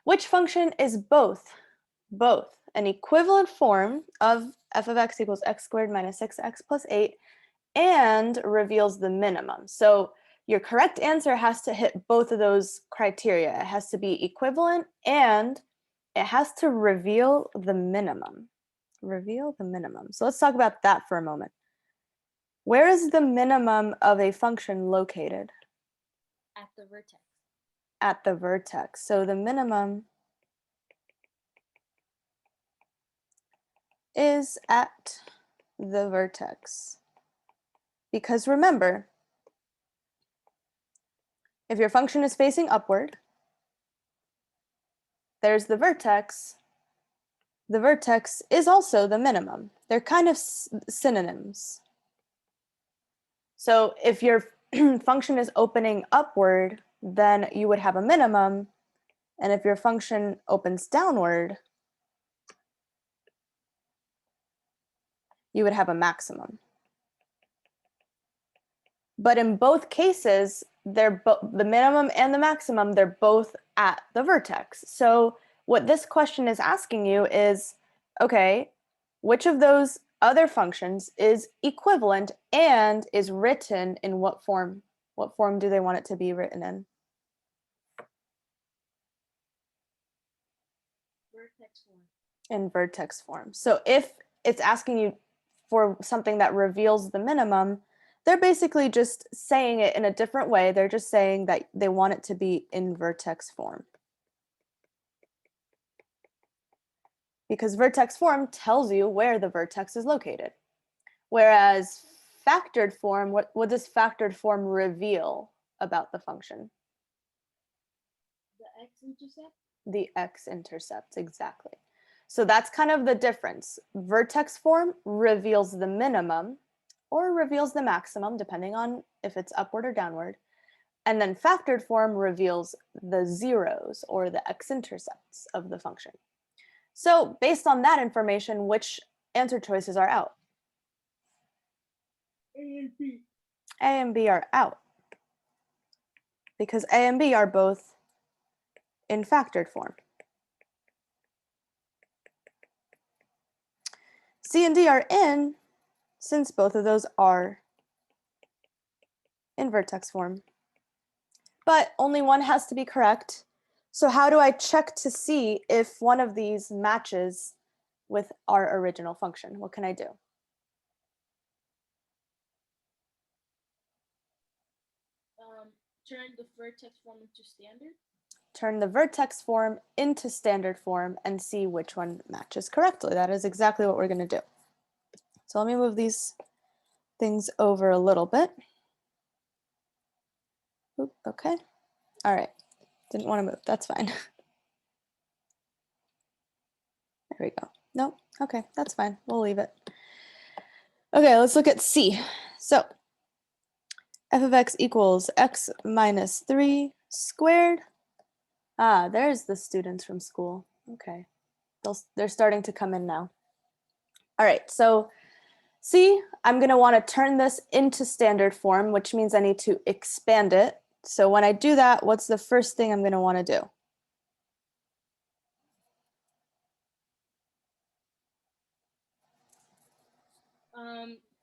Which function is both an equivalent form of f of x equals x squared minus 6x plus 8 and reveals the minimum. So your correct answer has to hit both of those criteria. It has to be equivalent and it has to reveal the minimum. Reveal the minimum. So let's talk about that for a moment. Where is the minimum of a function located? At the vertex. At the vertex. So the minimum is at the vertex. Because remember, if your function is facing upward, there's the vertex. The vertex is also the minimum. They're kind of synonyms. So if your function is opening upward, then you would have a minimum. And if your function opens downward, you would have a maximum. But in both cases, they're the minimum and the maximum, they're both at the vertex. So what this question is asking you is, okay, which of those other functions is equivalent and is written in what form? What form do they want it to be written in? Vertex form. In vertex form. So if it's asking you for something that reveals the minimum, they're basically just saying it in a different way. They're just saying that they want it to be in vertex form. Because vertex form tells you where the vertex is located. Whereas factored form, what does factored form reveal about the function? The x-intercept? The x-intercept, exactly. So that's kind of the difference. Vertex form reveals the minimum or reveals the maximum, depending on if it's upward or downward. And then factored form reveals the zeros or the x-intercepts of the function. So based on that information, which answer choices are out? A and B. A and B are out. Because A and B are both in factored form. C and D are in, since both of those are in vertex form. But only one has to be correct. So how do I check to see if one of these matches with our original function? What can I do? Turn the vertex form into standard. Turn the vertex form into standard form and see which one matches correctly. That is exactly what we're going to do. So let me move these things over a little bit. Oop, okay. All right. Didn't want to move. That's fine. There we go. Nope. Okay, that's fine. We'll leave it. Okay, let's look at C. So f of x equals x minus 3 squared. Ah, there's the students from school. Okay, they're starting to come in now. All right, so C, I'm going to want to turn this into standard form, which means I need to expand it. So when I do that, what's the first thing I'm going to want to do?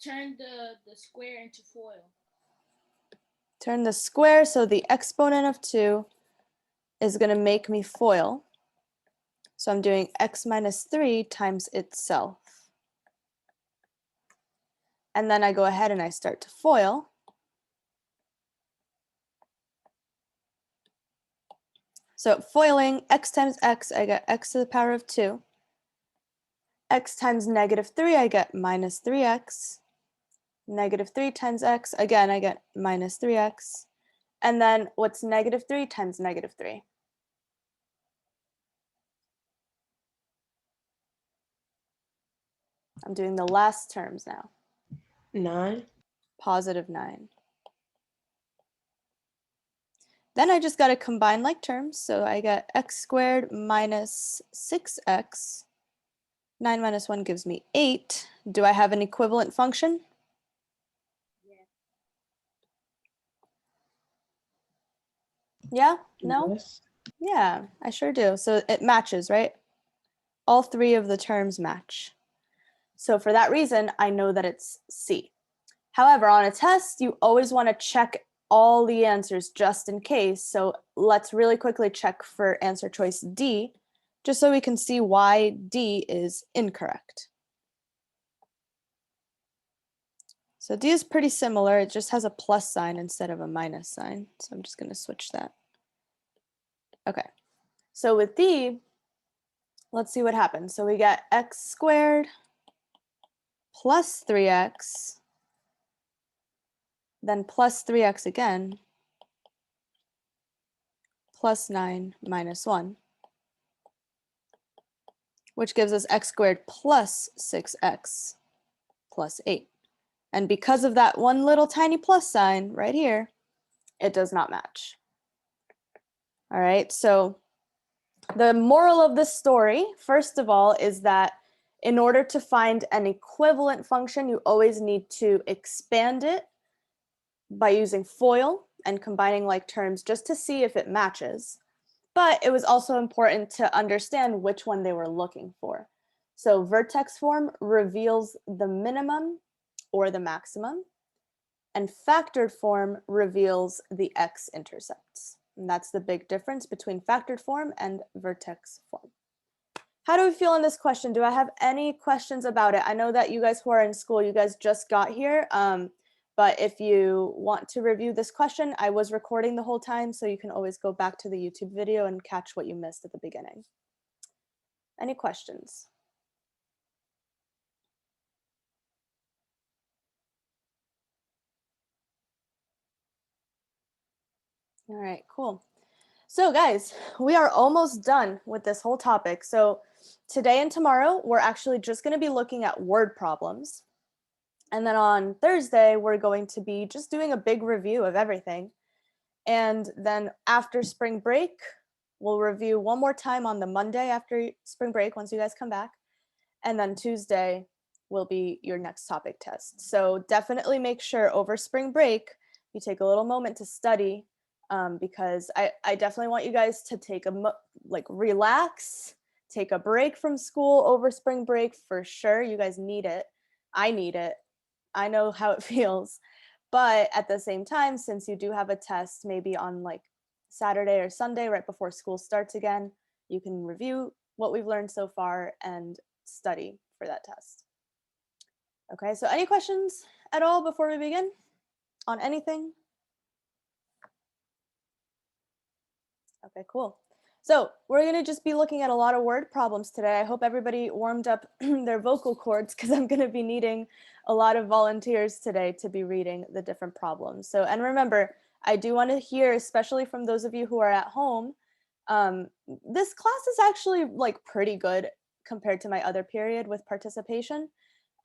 Turn the square into FOIL. Turn the square, so the exponent of 2 is going to make me FOIL. So I'm doing x minus 3 times itself. And then I go ahead and I start to FOIL. So foiling x times x, I get x to the power of 2. X times negative 3, I get minus 3x. Negative 3 times x, again, I get minus 3x. And then what's negative 3 times negative 3? I'm doing the last terms now. 9. Positive 9. Then I just got to combine like terms. So I get x squared minus 6x. 9 minus 1 gives me 8. Do I have an equivalent function? Yeah? No? Yes. Yeah, I sure do. So it matches, right? All three of the terms match. So for that reason, I know that it's C. However, on a test, you always want to check all the answers just in case. So let's really quickly check for answer choice D, just so we can see why D is incorrect. So D is pretty similar. It just has a plus sign instead of a minus sign. So I'm just going to switch that. Okay. So with D, let's see what happens. So we get x squared plus 3x, then plus 3x again, plus 9 minus 1, which gives us x squared plus 6x plus 8. And because of that one little tiny plus sign right here, it does not match. All right, so the moral of this story, first of all, is that in order to find an equivalent function, you always need to expand it by using FOIL and combining like terms just to see if it matches. But it was also important to understand which one they were looking for. So vertex form reveals the minimum or the maximum, and factored form reveals the x-intercepts. And that's the big difference between factored form and vertex form. How do we feel on this question? Do I have any questions about it? I know that you guys who are in school, you guys just got here. But if you want to review this question, I was recording the whole time, so you can always go back to the YouTube video and catch what you missed at the beginning. Any questions? All right, cool. So guys, we are almost done with this whole topic. So today and tomorrow, we're actually just going to be looking at word problems. And then on Thursday, we're going to be just doing a big review of everything. And then after spring break, we'll review one more time on the Monday after spring break, once you guys come back. And then Tuesday will be your next topic test. So definitely make sure over spring break, you take a little moment to study, because I definitely want you guys to take relax, take a break from school over spring break for sure. You guys need it. I need it. I know how it feels. But at the same time, since you do have a test maybe on like Saturday or Sunday right before school starts again, you can review what we've learned so far and study for that test. Okay, so any questions at all before we begin on anything? Okay, cool. So we're gonna just be looking at a lot of word problems today. I hope everybody warmed up their vocal cords because I'm gonna be needing a lot of volunteers today to be reading the different problems. So, and remember, I do wanna hear, especially from those of you who are at home, this class is actually like pretty good compared to my other period with participation.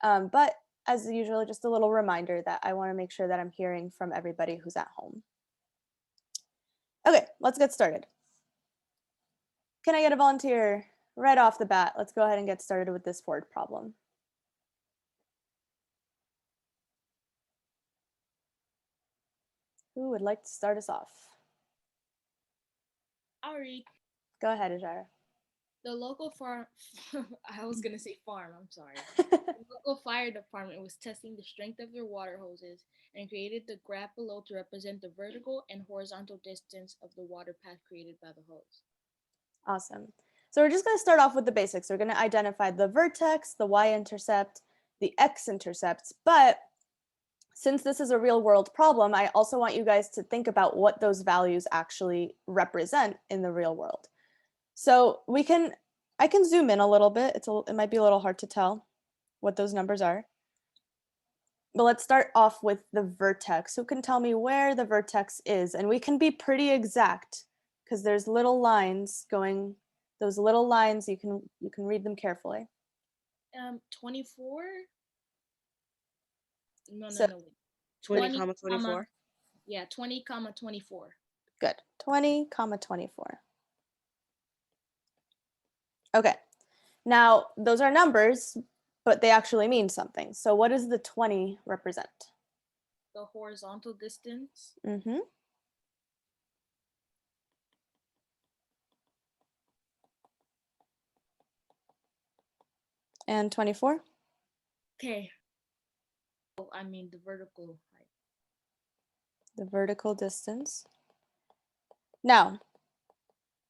But as usual, just a little reminder that I wanna make sure that I'm hearing from everybody who's at home. Okay, let's get started. Can I get a volunteer right off the bat? Let's go ahead and get started with this word problem. Who would like to start us off? I'll read. Go ahead, Ajara. The local farm, I was gonna say farm, I'm sorry. The local fire department was testing the strength of their water hoses and created the graph below to represent the vertical and horizontal distance of the water path created by the hose. Awesome. So we're just going to start off with the basics. We're going to identify the vertex, the y-intercept, the x-intercepts, but since this is a real world problem, I also want you guys to think about what those values actually represent in the real world. So I can zoom in a little bit. It might be a little hard to tell what those numbers are. But let's start off with the vertex. Who can tell me where the vertex is? And we can be pretty exact because there's little lines going, those little lines, you can read them carefully. 24? No, So, wait. 20, comma 24. Yeah, 20, comma 24. Good. 20, comma 24. Okay. Now, those are numbers, but they actually mean something. So what does the 20 represent? The horizontal distance. Mm-hmm. And 24? Okay. Oh, I mean the vertical height. The vertical distance. Now,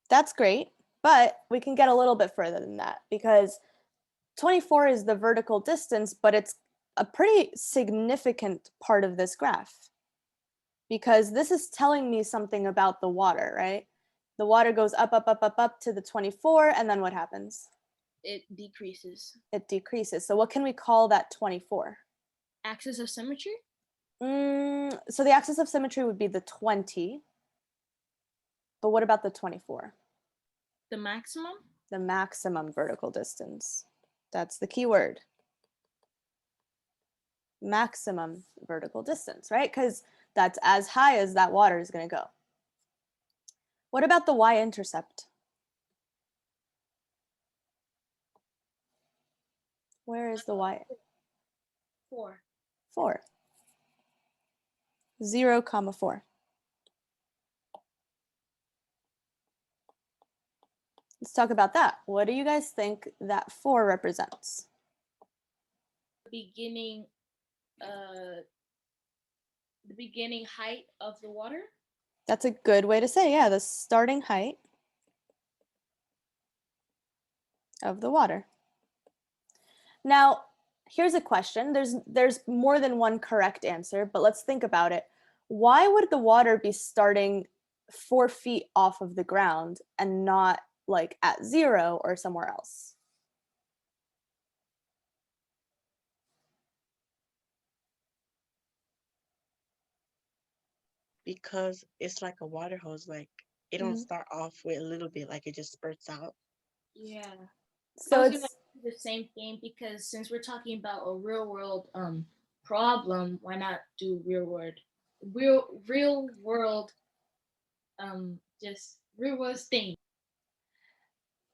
that's great, but we can get a little bit further than that because 24 is the vertical distance, but it's a pretty significant part of this graph because this is telling me something about the water, right? The water goes up, up, up, up, up to the 24, and then what happens? It decreases. It decreases. So what can we call that 24? Axis of symmetry? So the axis of symmetry would be the 20. But what about the 24? The maximum? The maximum vertical distance. That's the key word. Maximum vertical distance, right? Because that's as high as that water is going to go. What about the y-intercept? Where is the y? 4. 4. 0, 4. Let's talk about that. What do you guys think that 4 represents? The beginning height of the water? That's a good way to say, yeah, the starting height of the water. Now, here's a question. There's more than one correct answer, but let's think about it. Why would the water be starting 4 feet off of the ground and not like at 0 or somewhere else? Because it's like a water hose. Like it don't start off with a little bit, like it just spurts out. Yeah. So I was it's gonna do the same thing because since we're talking about a real world problem, why not do real world just real world thing?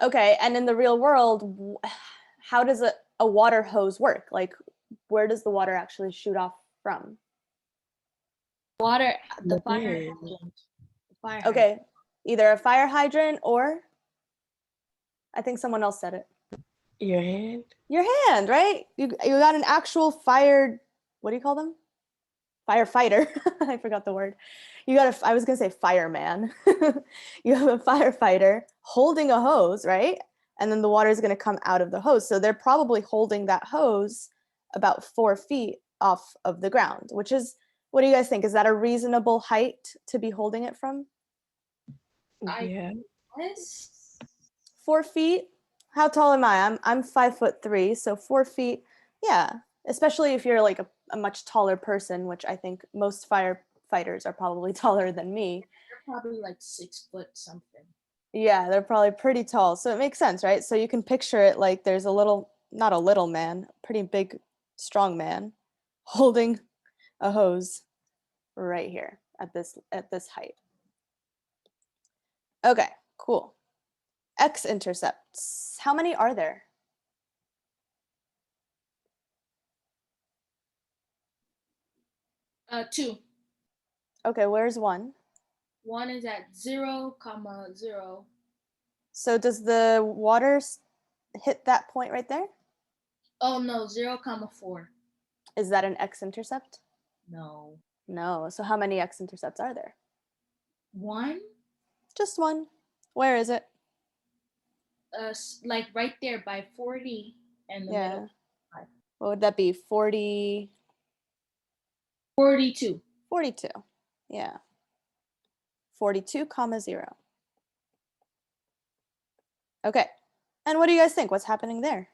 okay. And in the real world, how does a water hose work? Like, where does the water actually shoot off from? Water, the The fire wind. hydrant. The fire Okay, either a fire hydrant or I think someone else said it. Your hand? Your hand, right? You got an actual fired, what do you call them? Firefighter. I forgot the word. I was going to say fireman. You have a firefighter holding a hose, right? And then the water is going to come out of the hose. So they're probably holding that hose about 4 feet off of the ground, which is, what do you guys think? Is that a reasonable height to be holding it from? Yeah. Yes. 4 feet? How tall am I? I'm 5'3", so 4 feet. Yeah, especially if you're like a much taller person, which I think most firefighters are probably taller than me. They're probably like 6 foot something. Yeah, they're probably pretty tall, so it makes sense, right? So you can picture it like there's not a little man, pretty big, strong man, holding a hose right here at this height. Okay, cool. X-intercepts. How many are there? 2. Okay, where's 1? 1 is at 0, 0. So does the water hit that point right there? Oh no, 0, 4. Is that an x-intercept? No. No. So how many x-intercepts are there? 1? Just 1. Where is it? Like right there by 40 and the Yeah. middle. What would that be? 40? 42. 42. Yeah. 42, 0. Okay. And what do you guys think? What's happening there?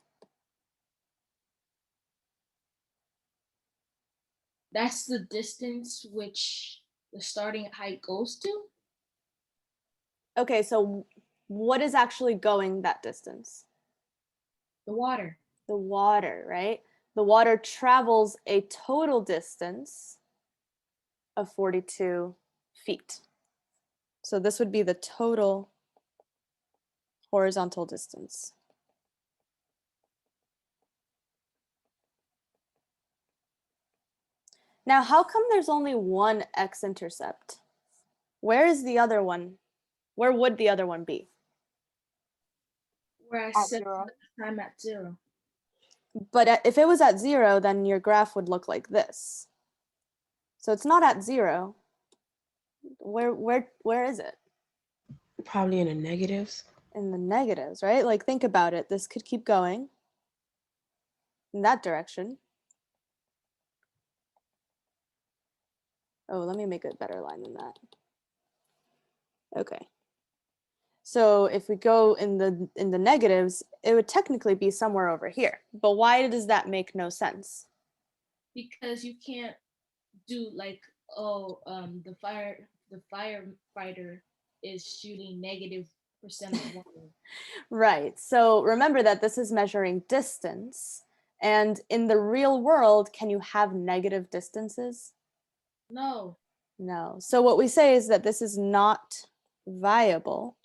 That's the distance which the starting height goes to. Okay, so what is actually going that distance? The water. The water, right? The water travels a total distance of 42 feet. So this would be the total horizontal distance. Now, how come there's only one x-intercept? Where is the other one? Where would the other one be? Where I At set 0. the time at 0. But if it was at 0, then your graph would look like this. So it's not at 0. Where is it? Probably in the negatives. In the negatives, right? Like, think about it. This could keep going in that direction. Oh, let me make a better line than that. Okay. So if we go in the negatives, it would technically be somewhere over here. But why does that make no sense? Because you can't do like, the firefighter is shooting -% of water. Right. So remember that this is measuring distance. And in the real world, can you have negative distances? No. No. So what we say is that this is not viable.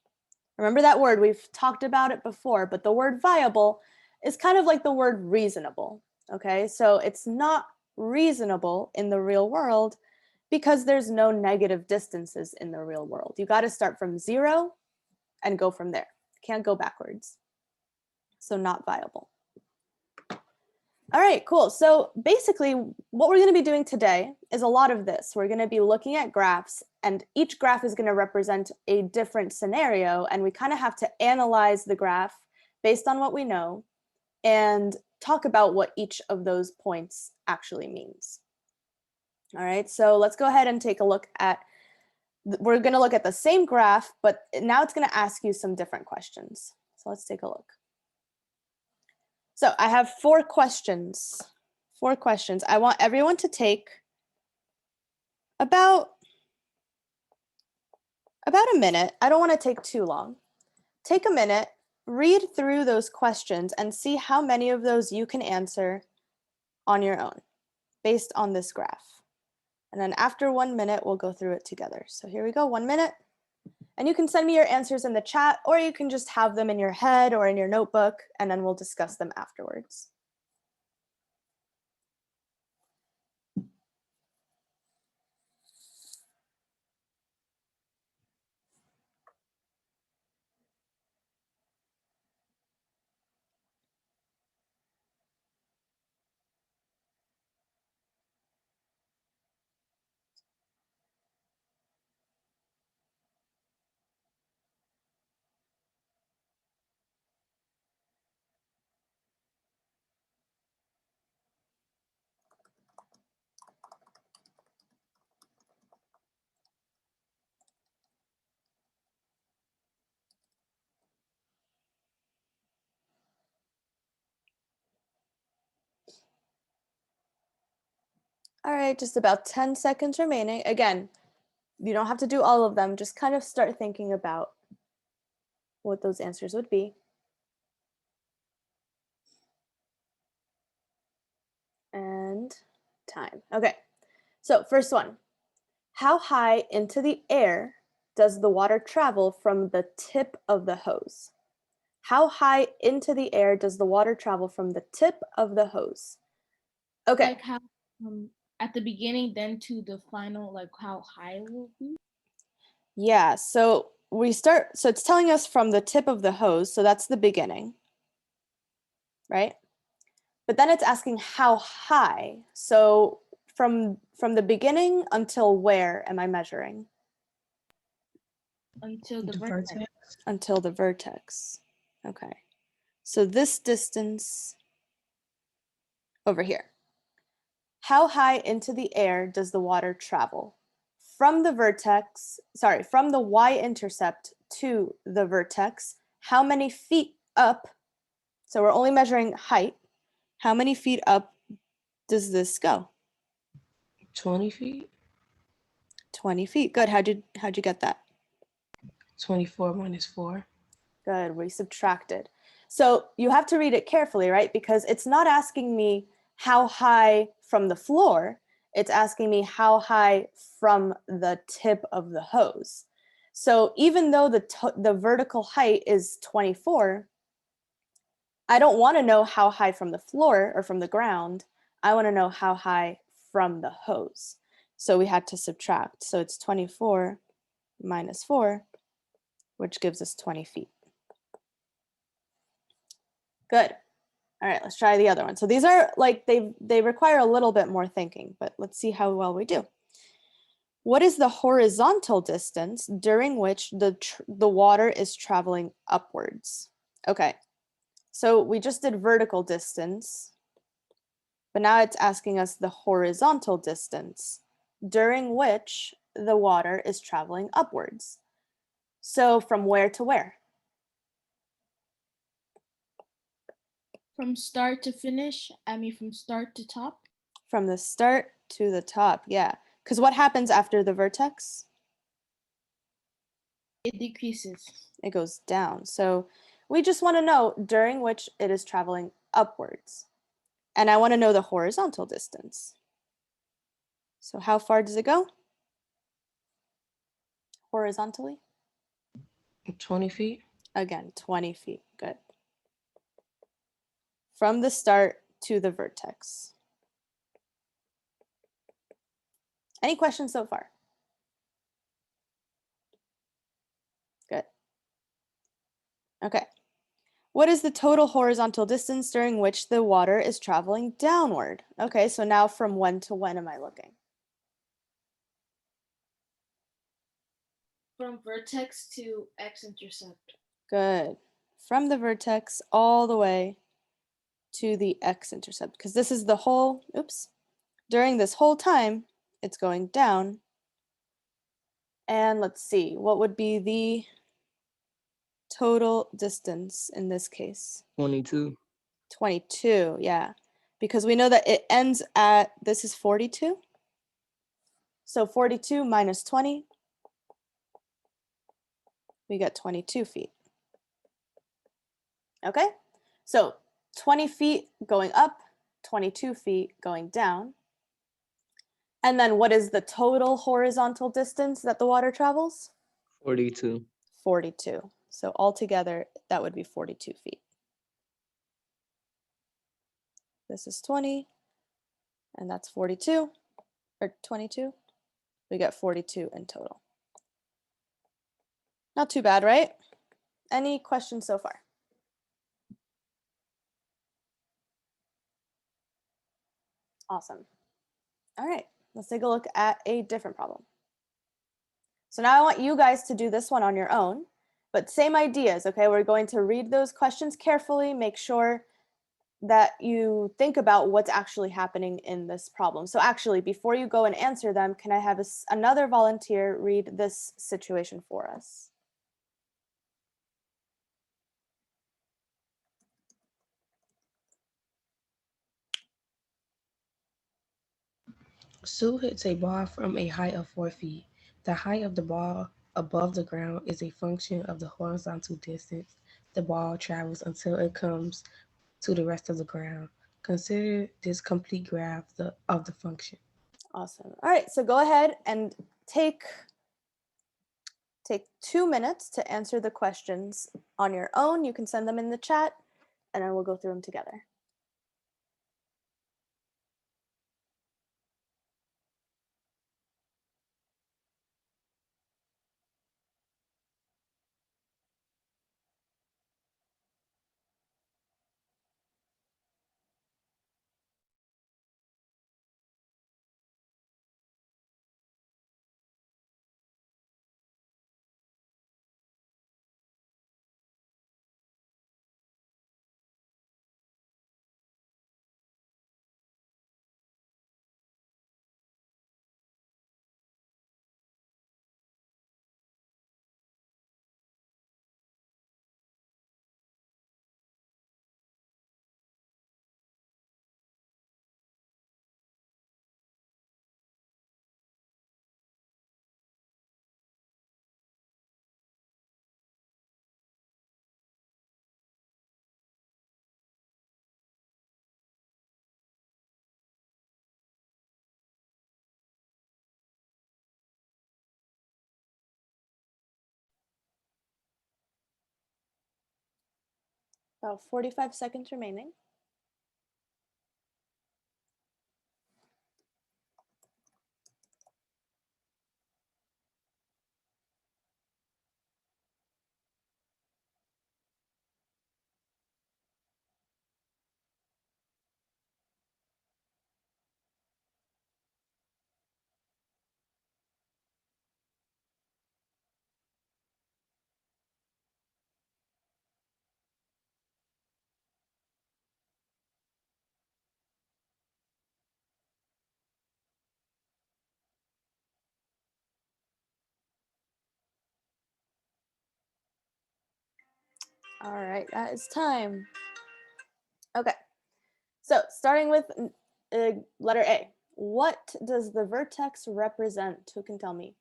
Remember that word, we've talked about it before, but the word viable is kind of like the word reasonable. Okay, so it's not reasonable in the real world because there's no negative distances in the real world. You got to start from 0 and go from there. Can't go backwards. So not viable. All right, cool. So basically what we're going to be doing today is a lot of this. We're going to be looking at graphs, and each graph is going to represent a different scenario, and we kind of have to analyze the graph based on what we know and talk about what each of those points actually means. All right, so let's go ahead and take a look at, we're going to look at the same graph, but now it's going to ask you some different questions. So let's take a look. So I have 4 questions. 4 questions. I want everyone to take about a minute. I don't want to take too long. Take a minute, read through those questions and see how many of those you can answer on your own based on this graph. And then after 1 minute, we'll go through it together. So here we go, 1 minute. And you can send me your answers in the chat, or you can just have them in your head or in your notebook, and then we'll discuss them afterwards. All right, just about 10 seconds remaining. Again, you don't have to do all of them. Just kind of start thinking about what those answers would be. And time. Okay, so first one. How high into the air does the water travel from the tip of the hose? How high into the air does the water travel from the tip of the hose? Okay. Like how at the beginning, then to the final, like how high it will be? Yeah, so so it's telling us from the tip of the hose, so that's the beginning, right? But then it's asking how high. So from the beginning until where am I measuring? Until the The vertex. vertex. Until the vertex. Okay. So this distance over here. How high into the air does the water travel? From the vertex, from the y-intercept to the vertex, how many feet up? So we're only measuring height. How many feet up does this go? 20 feet. 20 feet. Good. How'd you get that? 24 minus 4. Good. We subtracted. So you have to read it carefully, right? Because it's not asking me how high from the floor. It's asking me how high from the tip of the hose. So even though the vertical height is 24, I don't want to know how high from the floor or from the ground. I want to know how high from the hose. So we had to subtract. So it's 24 minus 4, which gives us 20 feet. Good. All right, let's try the other one. So these are like, they require a little bit more thinking, but let's see how well we do. What is the horizontal distance during which the water is traveling upwards? Okay, so we just did vertical distance, but now it's asking us the horizontal distance during which the water is traveling upwards. So from where to where? From start to finish, from start to top. From the start to the top, yeah. Because what happens after the vertex? It decreases. It goes down. So we just want to know during which it is traveling upwards. And I want to know the horizontal distance. So how far does it go? Horizontally? 20 feet. Again, 20 feet. Good. From the start to the vertex. Any questions so far? Good. Okay. What is the total horizontal distance during which the water is traveling downward? Okay, so now from when to when am I looking? From vertex to x-intercept. Good. From the vertex all the way to the x-intercept, because this is the whole, oops, during this whole time, it's going down. And let's see, what would be the total distance in this case? 22. 22, yeah. Because we know that it ends at, this is 42. So 42 minus 20, we get 22 feet. Okay, so 20 feet going up, 22 feet going down. And then what is the total horizontal distance that the water travels? 42. 42. So altogether, that would be 42 feet. This is 20, and that's 42, or 22. We get 42 in total. Not too bad, right? Any questions so far? Awesome. All right, let's take a look at a different problem. So now I want you guys to do this one on your own, but same ideas, okay? We're going to read those questions carefully, make sure that you think about what's actually happening in this problem. So actually, before you go and answer them, can I have another volunteer read this situation for us? Sue hits a ball from a height of 4 feet. The height of the ball above the ground is a function of the horizontal distance the ball travels until it comes to the rest of the ground. Consider this complete graph of the function. Awesome. All right, so go ahead and take 2 minutes to answer the questions on your own. You can send them in the chat, and then we'll go through them together. About 45 seconds remaining. All right, that is time. Okay, so starting with letter A. What does the vertex represent? Who can tell me?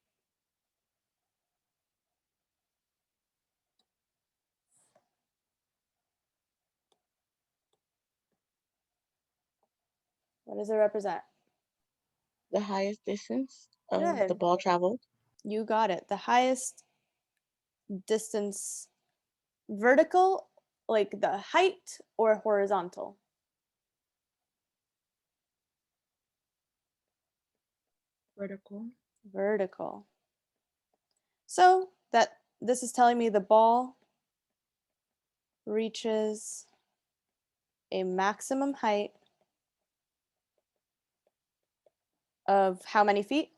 What does it represent? The highest distance of the Good. ball traveled. You got it. The highest distance, vertical, like the height, or horizontal? Vertical. Vertical. So that this is telling me the ball reaches a maximum height of how many feet?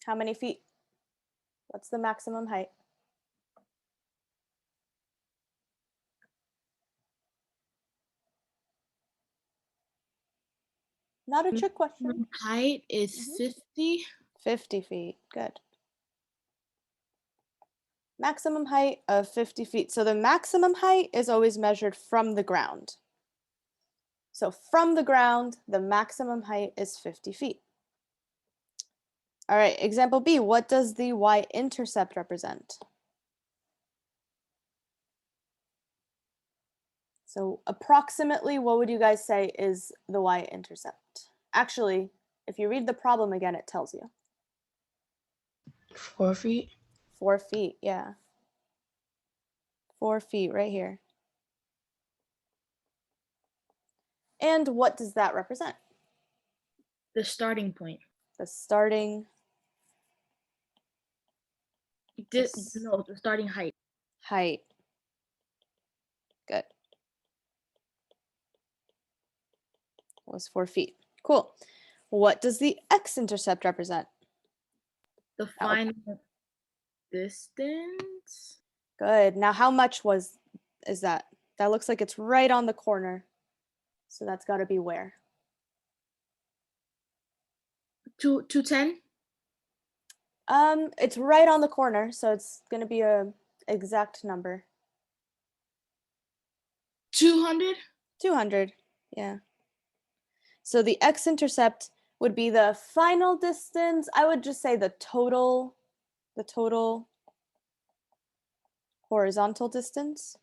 How many feet? What's the maximum height? Not a trick question. Height is Mhm. 50. 50 feet. Good. Maximum height of 50 feet. So the maximum height is always measured from the ground. So from the ground, the maximum height is 50 feet. All right, example B, what does the y-intercept represent? So approximately, what would you guys say is the y-intercept? Actually, if you read the problem again, it tells you. 4 feet. 4 feet, yeah. 4 feet right here. And what does that represent? The starting point. The starting No, the starting height. height. Good. Was 4 feet. Cool. What does the x-intercept represent? The final distance. Good. Now, how much is that? That looks like it's right on the corner. So that's got to be where? 210. It's right on the corner, so it's going to be a exact number. 200. 200. Yeah. So the x-intercept would be the final distance. I would just say the total horizontal distance.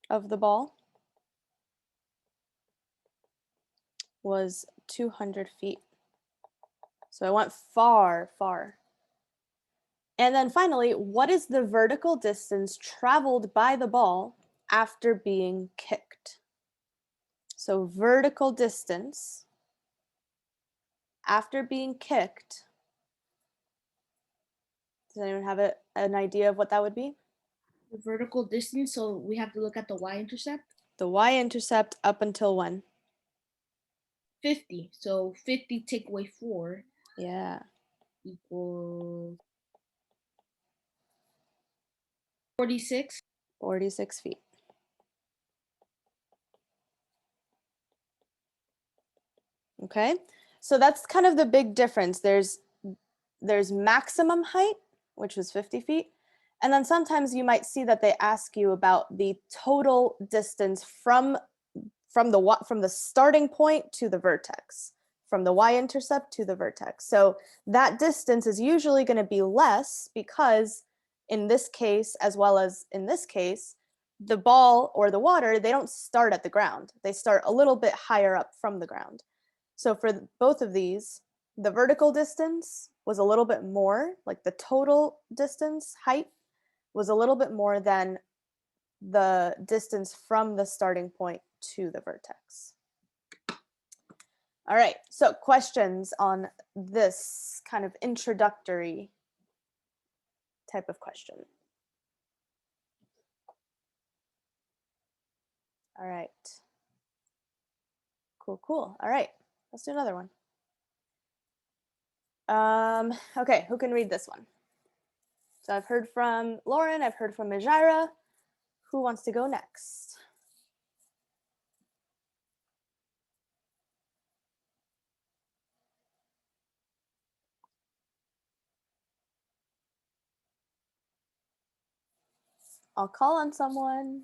Of the ball was 200 feet. So I went far, far. And then finally, what is the vertical distance traveled by the ball after being kicked? So vertical distance after being kicked. Does anyone have an idea of what that would be? The vertical distance. So we have to look at the y-intercept. The y-intercept up until when? 50. So 50 take away 4 Yeah. equals 46. 46 feet. Okay, so that's kind of the big difference. There's maximum height, which was 50 feet. And then sometimes you might see that they ask you about the total distance from the starting point to the vertex, from the y-intercept to the vertex. So that distance is usually going to be less because in this case, as well as in this case, the ball or the water, they don't start at the ground. They start a little bit higher up from the ground. So for both of these, the vertical distance was a little bit more, like the total distance, height, was a little bit more than the distance from the starting point to the vertex. All right, so questions on this kind of introductory type of question. All right. Cool, cool. All right, let's do another one. Okay, who can read this one? So I've heard from Lauren, I've heard from Majira. Who wants to go next? I'll call on someone.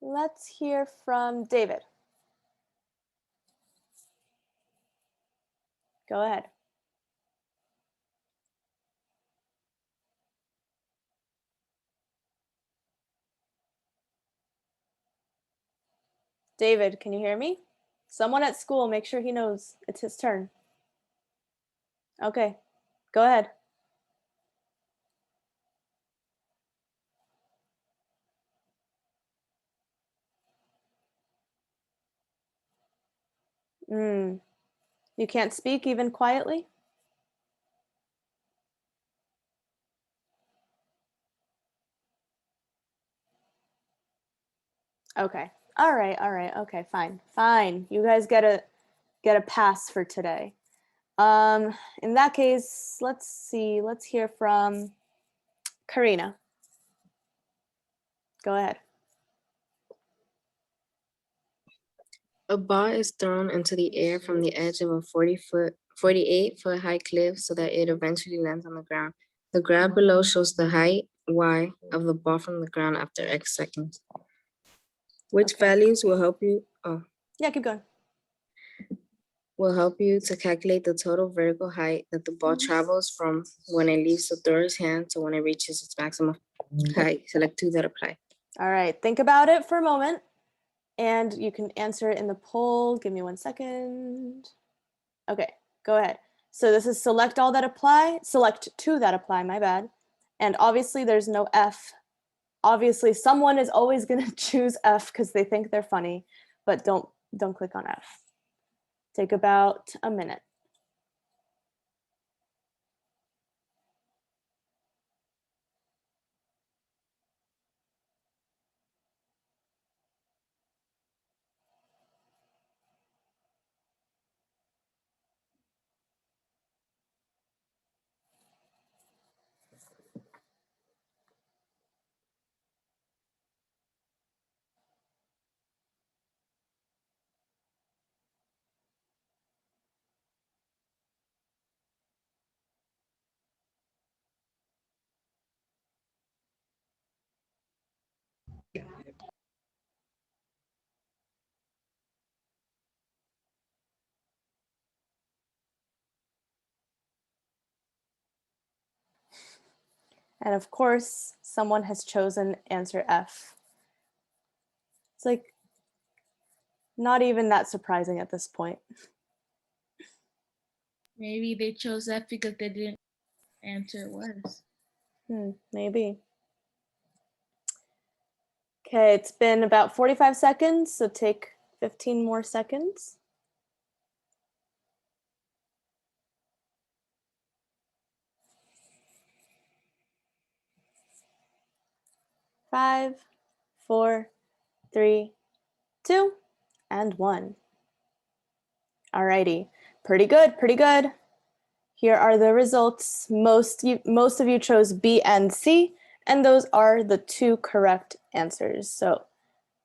Let's hear from David. Go ahead. David, can you hear me? Someone at school, make sure he knows it's his turn. Okay, go ahead. You can't speak even quietly? Okay. All right. Okay, fine. You guys get a pass for today. In that case, let's see. Let's hear from Karina. Go ahead. A ball is thrown into the air from the edge of a 48-foot high cliff so that it eventually lands on the ground. The graph below shows the height, y, of the ball from the ground after x seconds. Which Okay. values will help you? Yeah, keep going. Will help you to calculate the total vertical height that the ball travels from when it leaves the thrower's hand to when it reaches its maximum height. Select two that apply. All right, think about it for a moment, and you can answer it in the poll. Give me 1 second. Okay, go ahead. So this is select all that apply, select two that apply, my bad. And obviously there's no F. Obviously someone is always gonna choose F because they think they're funny, but don't click on F. Take about a minute. And of course, someone has chosen answer F. It's like not even that surprising at this point. Maybe they chose that because they didn't answer was. Maybe. Okay, it's been about 45 seconds, so take 15 more seconds. Five, four, three, two, and one. Alrighty, pretty good, pretty good. Here are the results. Most of you chose B and C, and those are the two correct answers. So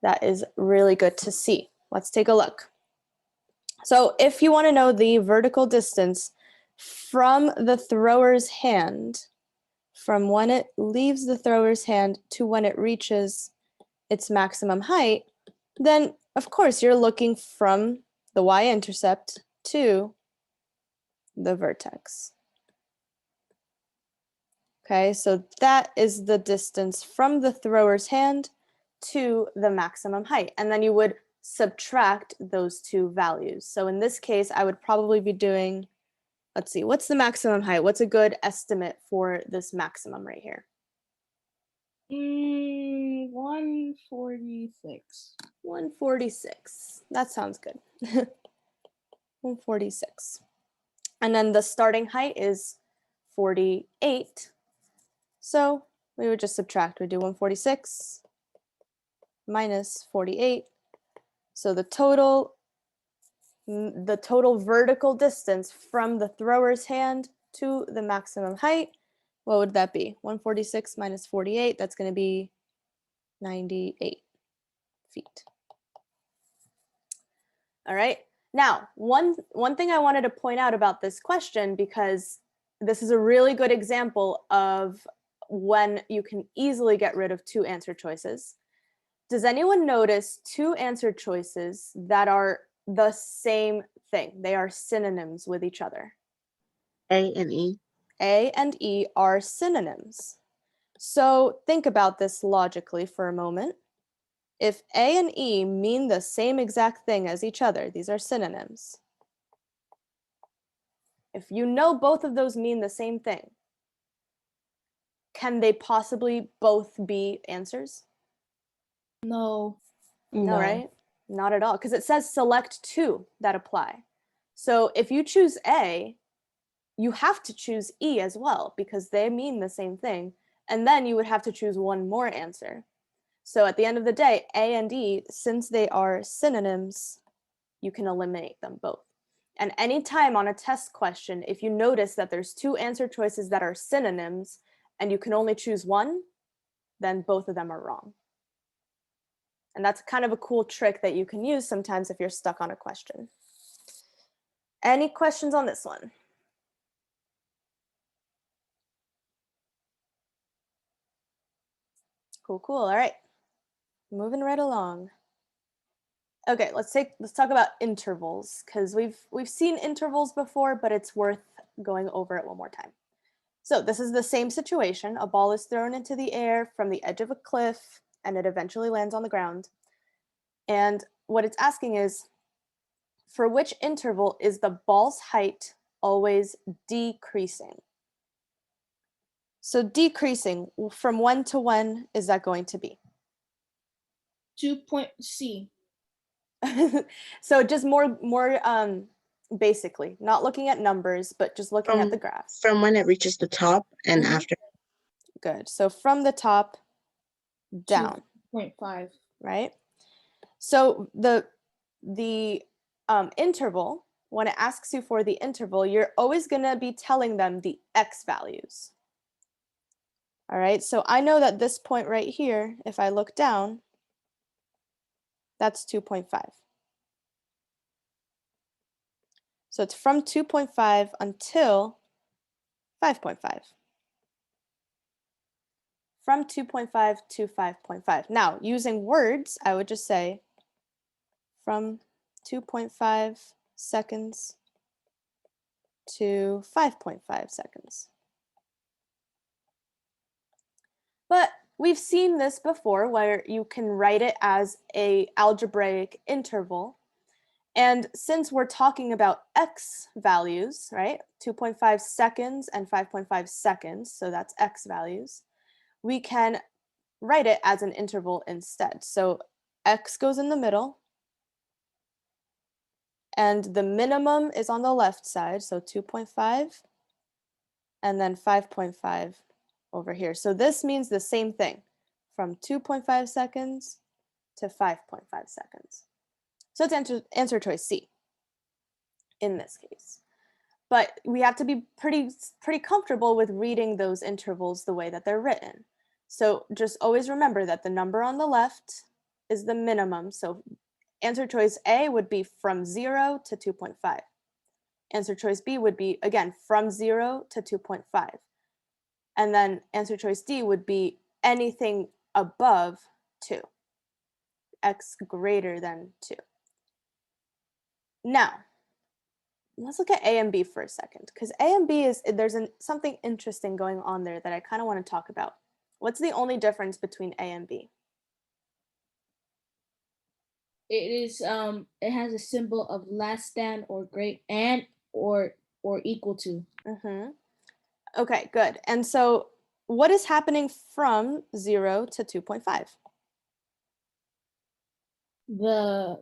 that is really good to see. Let's take a look. So if you want to know the vertical distance from the thrower's hand, from when it leaves the thrower's hand to when it reaches its maximum height, then of course you're looking from the y-intercept to the vertex. Okay, so that is the distance from the thrower's hand to the maximum height. And then you would subtract those two values. So in this case, I would probably be doing, let's see, what's the maximum height? What's a good estimate for this maximum right here? 146. 146. That sounds good. 146. And then the starting height is 48. So we would just subtract. We do 146 minus 48. So the total vertical distance from the thrower's hand to the maximum height, what would that be? 146 minus 48, that's going to be 98 feet. All right. Now, one thing I wanted to point out about this question, because this is a really good example of when you can easily get rid of two answer choices. Does anyone notice two answer choices that are the same thing? They are synonyms with each other. A and E. A and E are synonyms. So think about this logically for a moment. If A and E mean the same exact thing as each other, these are synonyms. If you know both of those mean the same thing, can they possibly both be answers? No. No, right? Not at all, because it says select two that apply. So if you choose A, you have to choose E as well, because they mean the same thing. And then you would have to choose one more answer. So at the end of the day, A and E, since they are synonyms, you can eliminate them both. And anytime on a test question, if you notice that there's two answer choices that are synonyms and you can only choose one, then both of them are wrong. And that's kind of a cool trick that you can use sometimes if you're stuck on a question. Any questions on this one? Cool, cool. All right. Moving right along. Okay, let's talk about intervals, because we've seen intervals before, but it's worth going over it one more time. So this is the same situation. A ball is thrown into the air from the edge of a cliff, and it eventually lands on the ground. And what it's asking is, for which interval is the ball's height always decreasing? So decreasing, from when to when is that going to be? 2.C. So just more basically, not looking at numbers, but just looking at the graph. From when it reaches the top and after. Good. So from the top down. 2.5. Right? So the interval, when it asks you for the interval, you're always going to be telling them the x values. All right, so I know that this point right here, if I look down, that's 2.5. So it's from 2.5 until 5.5. From 2.5 to 5.5. Now, using words, I would just say from 2.5 seconds to 5.5 seconds. But we've seen this before where you can write it as an algebraic interval. And since we're talking about x values, right, 2.5 seconds and 5.5 seconds, so that's x values, we can write it as an interval instead. So x goes in the middle, and the minimum is on the left side, so 2.5, and then 5.5 over here. So this means the same thing, from 2.5 seconds to 5.5 seconds. So it's answer choice C in this case. But we have to be pretty comfortable with reading those intervals the way that they're written. So just always remember that the number on the left is the minimum. So answer choice A would be from 0 to 2.5. Answer choice B would be, again, from 0 to 2.5. And then answer choice D would be anything above 2, x greater than 2. Now, let's look at A and B for a second, because A and B there's something interesting going on there that I kind of want to talk about. What's the only difference between A and B? It is it has a symbol of less than or great and or equal to. Okay, good. And so what is happening from 0 to 2.5? The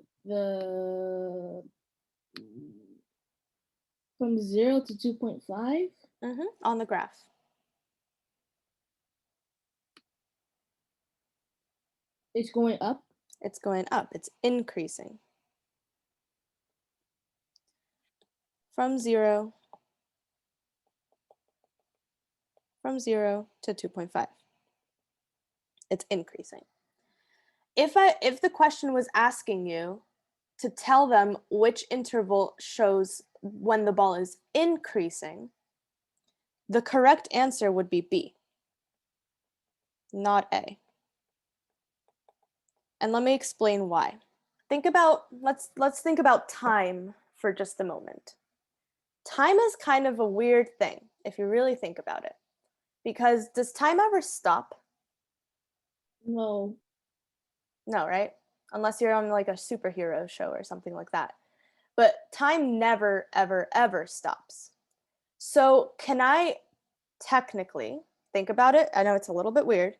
from 0 to 2.5? On the graph. It's going up? It's going up. It's increasing. From 0 to 2.5. It's increasing. If the question was asking you, to tell them which interval shows when the ball is increasing, the correct answer would be B, not A. And let me explain why. Let's think about time for just a moment. Time is kind of a weird thing if you really think about it. Because does time ever stop? No. No, right? Unless you're on like a superhero show or something like that. But time never, ever, ever stops. So can I technically think about it? I know it's a little bit weird.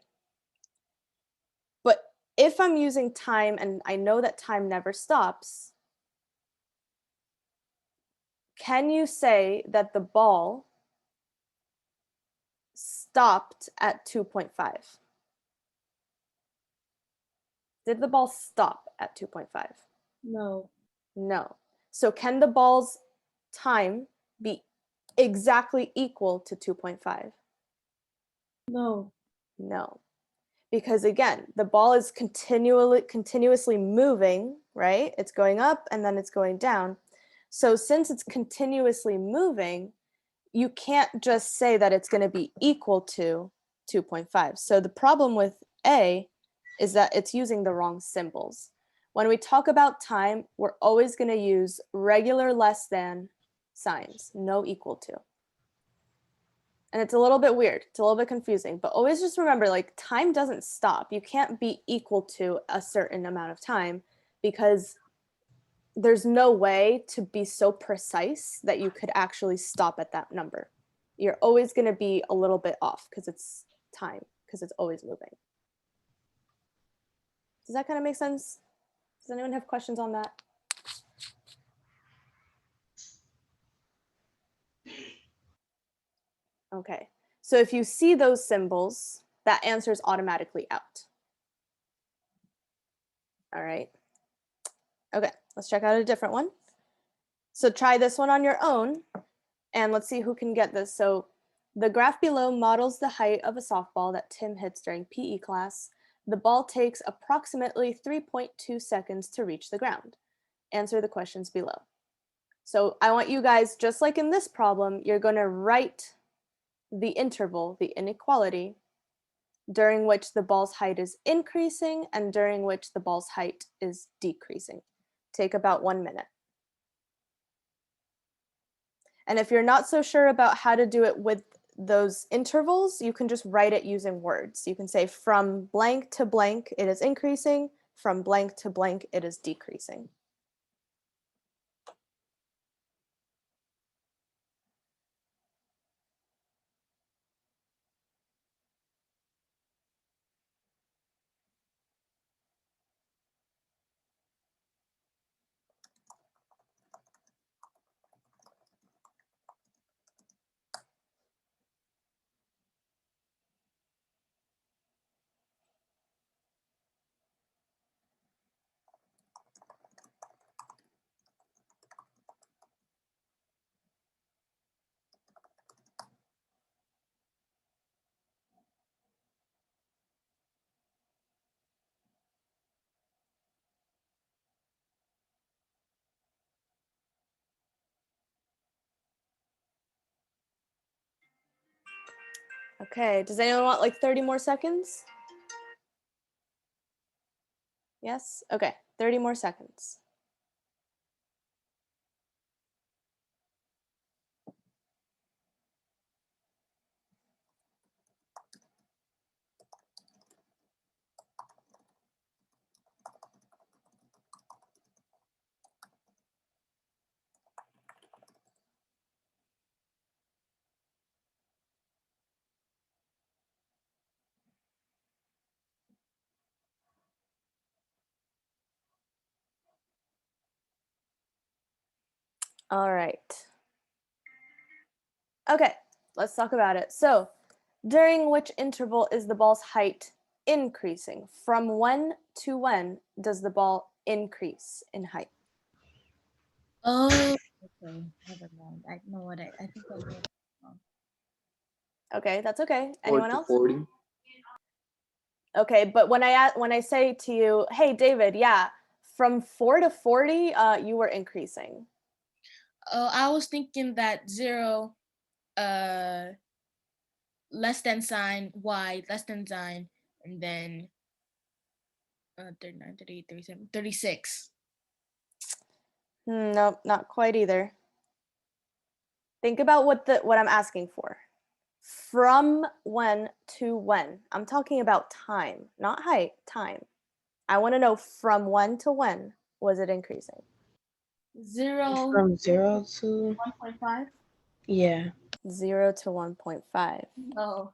But if I'm using time and I know that time never stops, can you say that the ball stopped at 2.5? Did the ball stop at 2.5? No. No. So can the ball's time be exactly equal to 2.5? No. No. Because again, the ball is continuously moving, right? It's going up and then it's going down. So since it's continuously moving, you can't just say that it's going to be equal to 2.5. So the problem with A is that it's using the wrong symbols. When we talk about time, we're always going to use regular less than signs, no equal to. And it's a little bit weird. It's a little bit confusing, but always just remember, like, time doesn't stop. You can't be equal to a certain amount of time because there's no way to be so precise that you could actually stop at that number. You're always going to be a little bit off because it's time, because it's always moving. Does that kind of make sense? Does anyone have questions on that? Okay, so if you see those symbols, that answer is automatically out. All right. Okay, let's check out a different one. So try this one on your own, and let's see who can get this. So the graph below models the height of a softball that Tim hits during PE class. The ball takes approximately 3.2 seconds to reach the ground. Answer the questions below. So I want you guys, just like in this problem, you're going to write the interval, the inequality, during which the ball's height is increasing and during which the ball's height is decreasing. Take about 1 minute. And if you're not so sure about how to do it with those intervals, you can just write it using words. You can say from blank to blank, it is increasing. From blank to blank, it is decreasing. Okay, does anyone want like 30 more seconds? Yes? Okay, 30 more seconds. All right. Okay, let's talk about it. So, during which interval is the ball's height increasing? From when to when does the ball increase in height? Oh, okay. Never mind. I know what I think I know. Okay, that's okay. 40 Anyone to else? 40. Okay, but when I say to you, "Hey David, yeah, from 4 to 40, you were increasing. Oh, I was thinking that 0, less than sign, y, less than sign, and then 39, 38, 37, 36. Nope, not quite either. Think about what I'm asking for. From when to when? I'm talking about time, not height, time. I want to know from when to when was it increasing? 0, From 0 to 1.5. yeah. 0 to 1.5. Oh,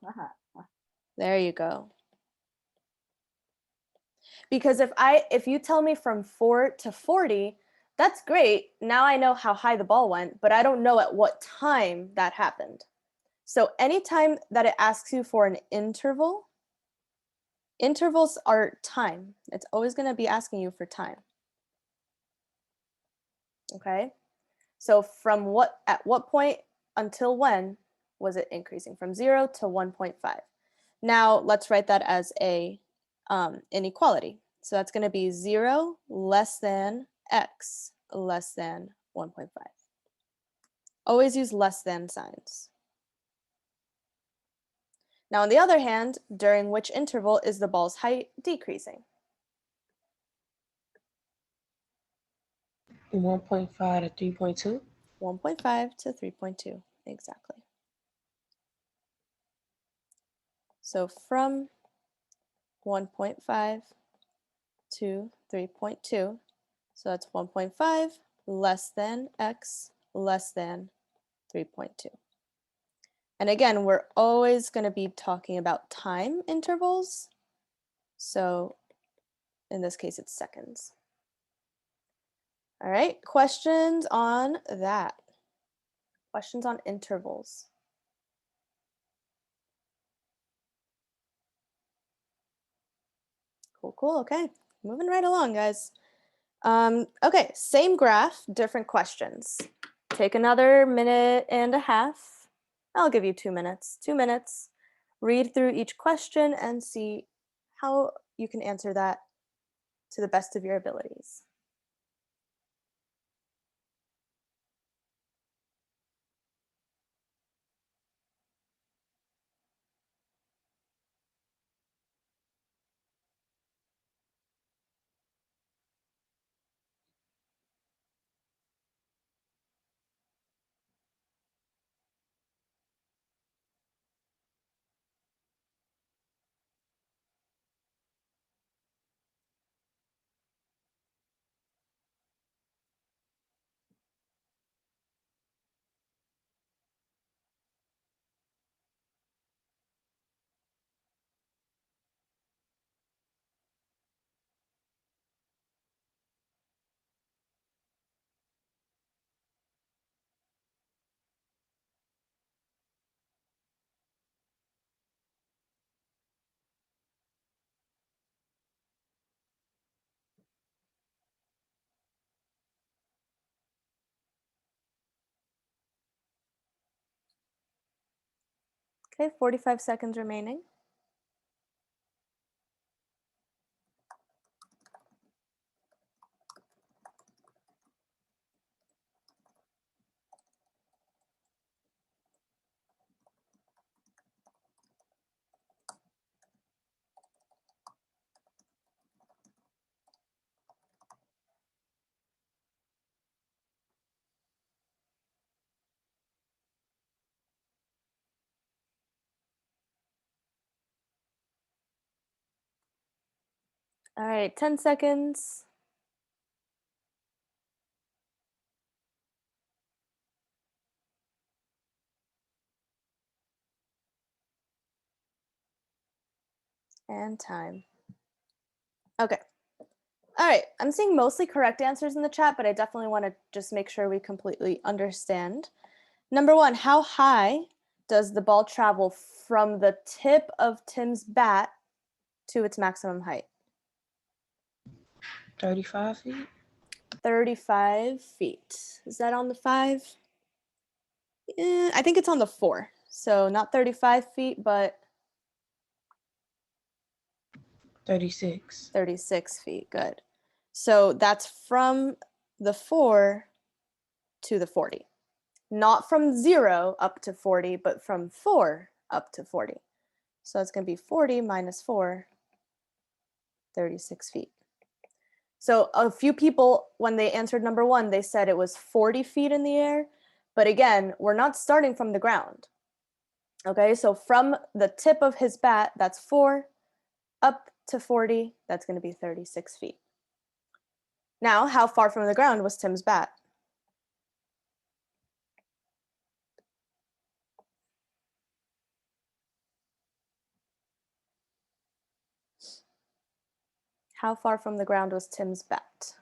There you go. Because if you tell me from 4 to 40, that's great. Now I know how high the ball went, but I don't know at what time that happened. So anytime that it asks you for an interval, intervals are time. It's always going to be asking you for time. Okay? So at what point until when was it increasing? From 0 to 1.5. Now let's write that as a inequality. So that's going to be 0 less than x less than 1.5. Always use less than signs. Now on the other hand, during which interval is the ball's height decreasing? 1.5 to 3.2. 1.5 to 3.2, exactly. So from 1.5 to 3.2, so that's 1.5 less than x less than 3.2. And again, we're always going to be talking about time intervals. So in this case, it's seconds. All right, questions on that? Questions on intervals? Cool, okay. Moving right along, guys. Okay, same graph, different questions. Take another minute and a half. I'll give you 2 minutes. 2 minutes. Read through each question and see how you can answer that to the best of your abilities. Okay, 45 seconds remaining. All right, 10 seconds. And time. Okay. All right, I'm seeing mostly correct answers in the chat, but I definitely want to just make sure we completely understand. Number 1, how high does the ball travel from the tip of Tim's bat to its maximum height? 35 feet. 35 feet. Is that on the 5? I think it's on the 4. So not 35 feet, but 36. 36 feet. Good. So that's from the 4 to the 40. Not from 0 up to 40, but from 4 up to 40. So it's going to be 40 minus 4, 36 feet. So a few people, when they answered number 1, they said it was 40 feet in the air. But again, we're not starting from the ground. Okay, so from the tip of his bat, that's 4, up to 40, that's going to be 36 feet. Now, how far from the ground was Tim's bat? How far from the ground was Tim's bat?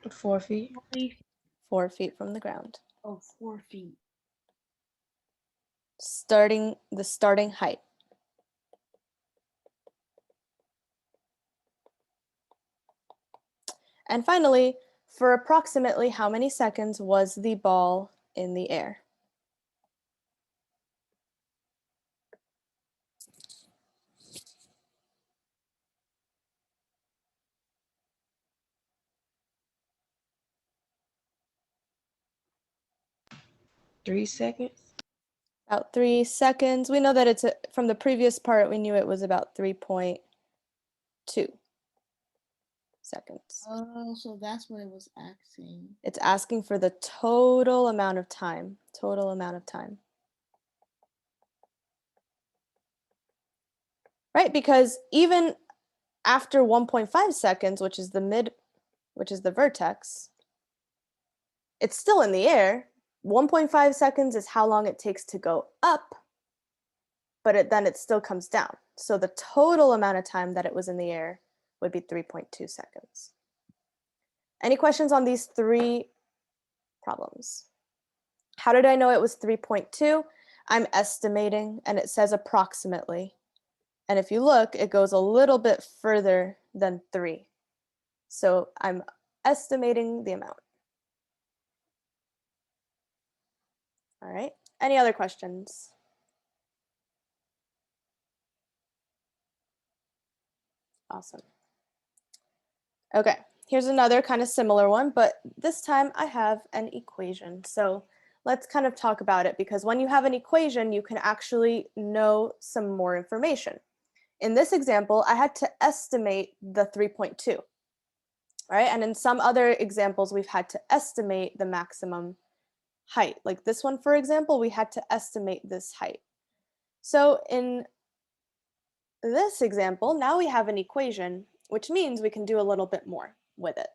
Oh, 4 feet. 4 feet from the ground. Oh, 4 feet. The starting height. And finally, for approximately how many seconds was the ball in the air? Three seconds. About 3 seconds. We know that it's from the previous part, we knew it was about 3.2 seconds. Oh, so that's what it was asking. It's asking for the total amount of time. Total amount of time. Right, because even after 1.5 seconds, which is the vertex, it's still in the air. 1.5 seconds is how long it takes to go up, but then it still comes down. So the total amount of time that it was in the air would be 3.2 seconds. Any questions on these 3 problems? How did I know it was 3.2? I'm estimating, and it says approximately. And if you look, it goes a little bit further than 3. So I'm estimating the amount. All right. Any other questions? Awesome. Okay, here's another kind of similar one, but this time I have an equation. So let's kind of talk about it, because when you have an equation, you can actually know some more information. In this example, I had to estimate the 3.2, right? And in some other examples, we've had to estimate the maximum height. Like this one, for example, we had to estimate this height. So in this example, now we have an equation, which means we can do a little bit more with it.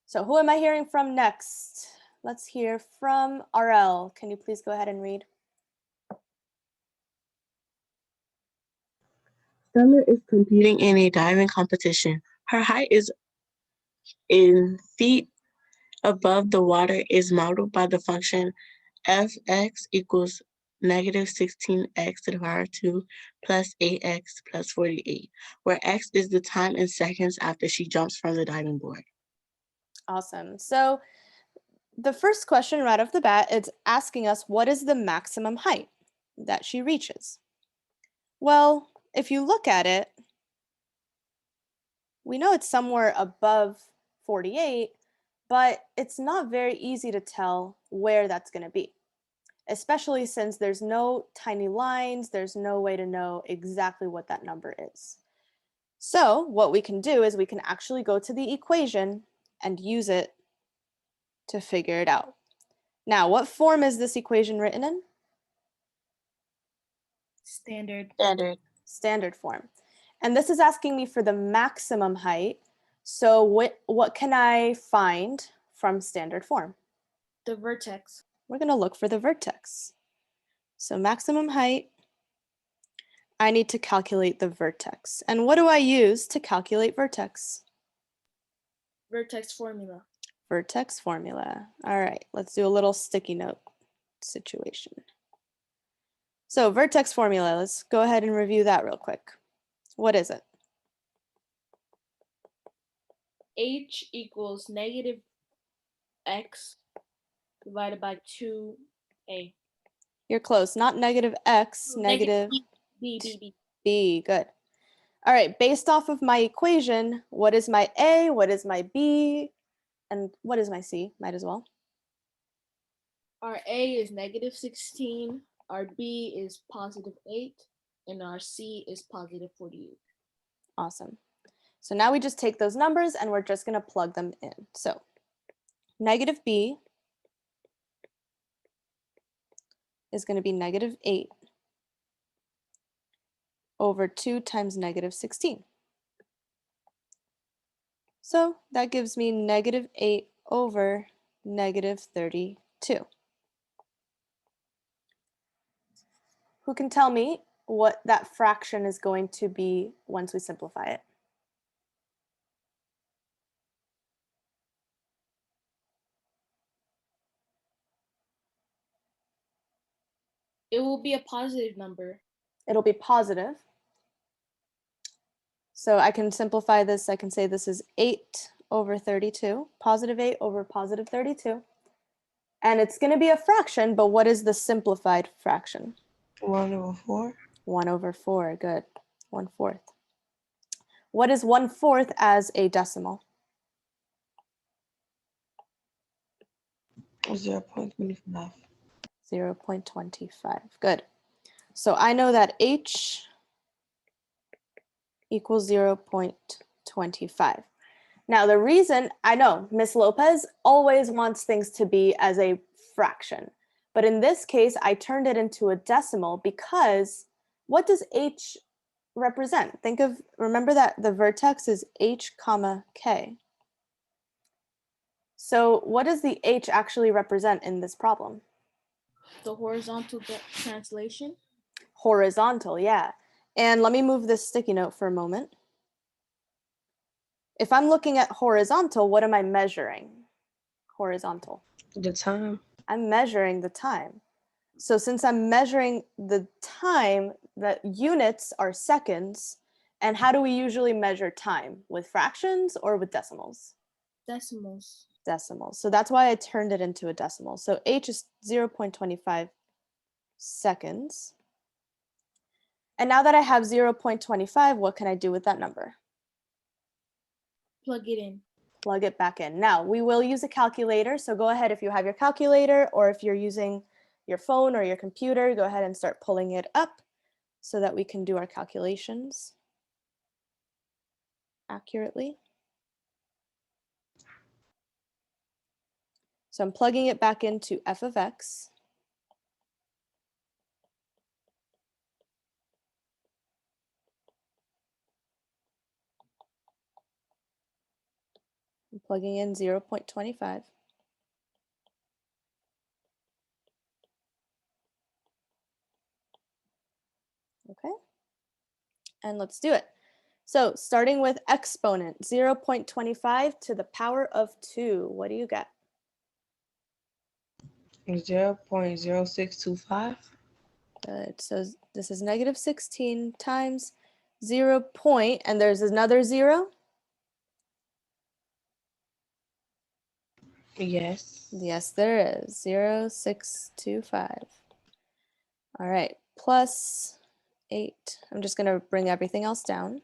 So who am I hearing from next? Let's hear from RL. Can you please go ahead and read? Summer is competing in a diving competition. Her height is in feet above the water is modeled by the function fx equals negative 16x to the power 2 plus 8x plus 48, where x is the time in seconds after she jumps from the diving board. Awesome. So the first question right off the bat is asking us, what is the maximum height that she reaches? Well, if you look at it, we know it's somewhere above 48, but it's not very easy to tell where that's going to be, especially since there's no tiny lines, there's no way to know exactly what that number is. So what we can do is we can actually go to the equation and use it to figure it out. Now, what form is this equation written in? Standard. Standard form. And this is asking me for the maximum height. So what can I find from standard form? The vertex. We're going to look for the vertex. So maximum height, I need to calculate the vertex. And what do I use to calculate vertex? Vertex formula. Vertex formula. All right, let's do a little sticky note situation. So vertex formula, let's go ahead and review that real quick. What is it? H equals negative x divided by 2a. You're close. Not negative x, negative B. b. Good. All right, based off of my equation, what is my a, what is my b, and what is my c? Might as well. Our A is -16, our B is +8, and our C is +48. Awesome. So now we just take those numbers and we're just going to plug them in. So negative b is going to be -8 over 2 times -16. So that gives me -8 over -32. Who can tell me what that fraction is going to be once we simplify it? It will be a positive number. It'll be positive. So I can simplify this. I can say this is 8 over 32, +8 over +32. And it's going to be a fraction, but what is the simplified fraction? 1/4. 1/4, good. 1/4. What is 1/4 as a decimal? 0.25. 0.25, good. So I know that h equals 0.25. Now the reason, I know Miss Lopez always wants things to be as a fraction, but in this case I turned it into a decimal because what does h represent? Remember that the vertex is h comma k. So what does the h actually represent in this problem? The horizontal translation. Horizontal, yeah. And let me move this sticky note for a moment. If I'm looking at horizontal, what am I measuring? Horizontal. The time. I'm measuring the time. So since I'm measuring the time, the units are seconds. And how do we usually measure time? With fractions or with decimals? Decimals. Decimals. So that's why I turned it into a decimal. So h is 0.25 seconds. And now that I have 0.25, what can I do with that number? Plug it in. Plug it back in. Now, we will use a calculator, so go ahead if you have your calculator or if you're using your phone or your computer, go ahead and start pulling it up so that we can do our calculations accurately. So I'm plugging it back into f of x. I'm plugging in 0.25. Okay, and let's do it. So starting with exponent, 0.25 to the power of 2. What do you get? 0.0625. Good. So this is -16 times 0 point, and there's another 0. Yes. Yes, there is. 0.625. All right, plus 8. I'm just going to bring everything else down.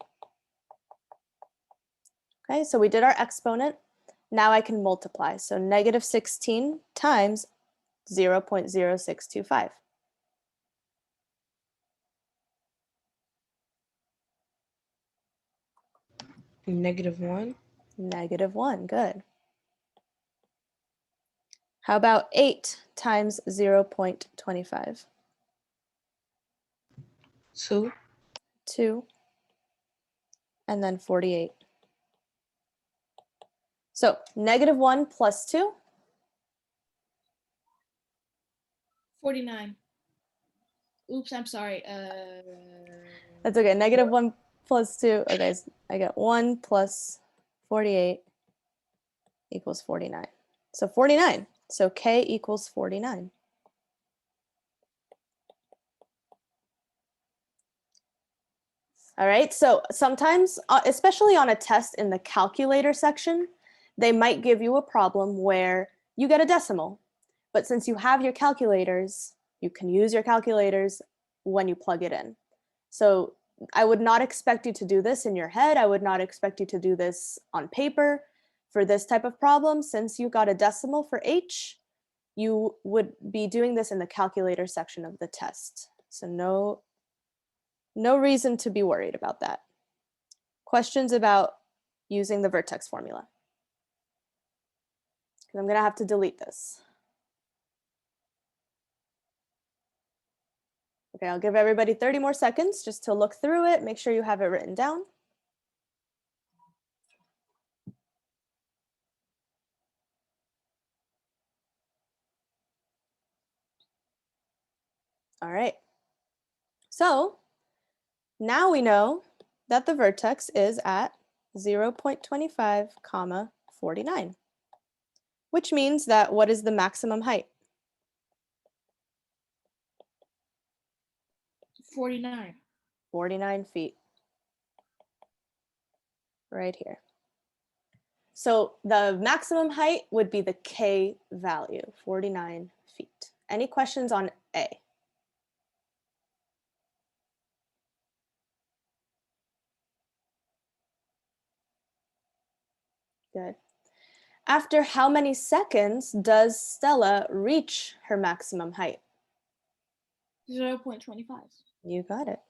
Okay, so we did our exponent. Now I can multiply. So -16 times 0.0625. -1. -1, good. How about 8 times 0.25? 2. 2, and then 48. So -1 plus 2? 49. Oops, I'm sorry. That's okay. -1 plus 2. Okay, so I get 1 plus 48 equals 49. So 49. So k equals 49. All right, so sometimes, especially on a test in the calculator section, they might give you a problem where you get a decimal. But since you have your calculators, You can use your calculators when you plug it in. So I would not expect you to do this in your head. I would not expect you to do this on paper. For this type of problem, since you got a decimal for h, you would be doing this in the calculator section of the test. So no reason to be worried about that. Questions about using the vertex formula? Because I'm going to have to delete this. Okay, I'll give everybody 30 more seconds just to look through it, make sure you have it written down. All right. So now we know that the vertex is at 0.25 comma 49, which means that what is the maximum height? 49. 49 feet. Right here. So the maximum height would be the K value, 49 feet. Any questions on A? Good. After how many seconds does Stella reach her maximum height? 0.25. You got it.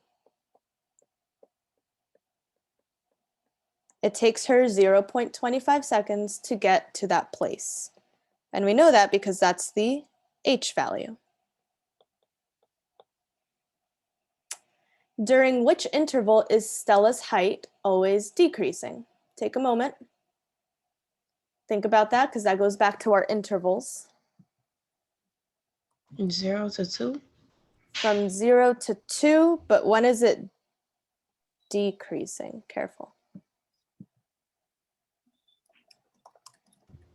It takes her 0.25 seconds to get to that place. And we know that because that's the H value. During which interval is Stella's height always decreasing? Take a moment. Think about that because that goes back to our intervals. 0 to 2. From 0 to 2, but when is it decreasing? Careful.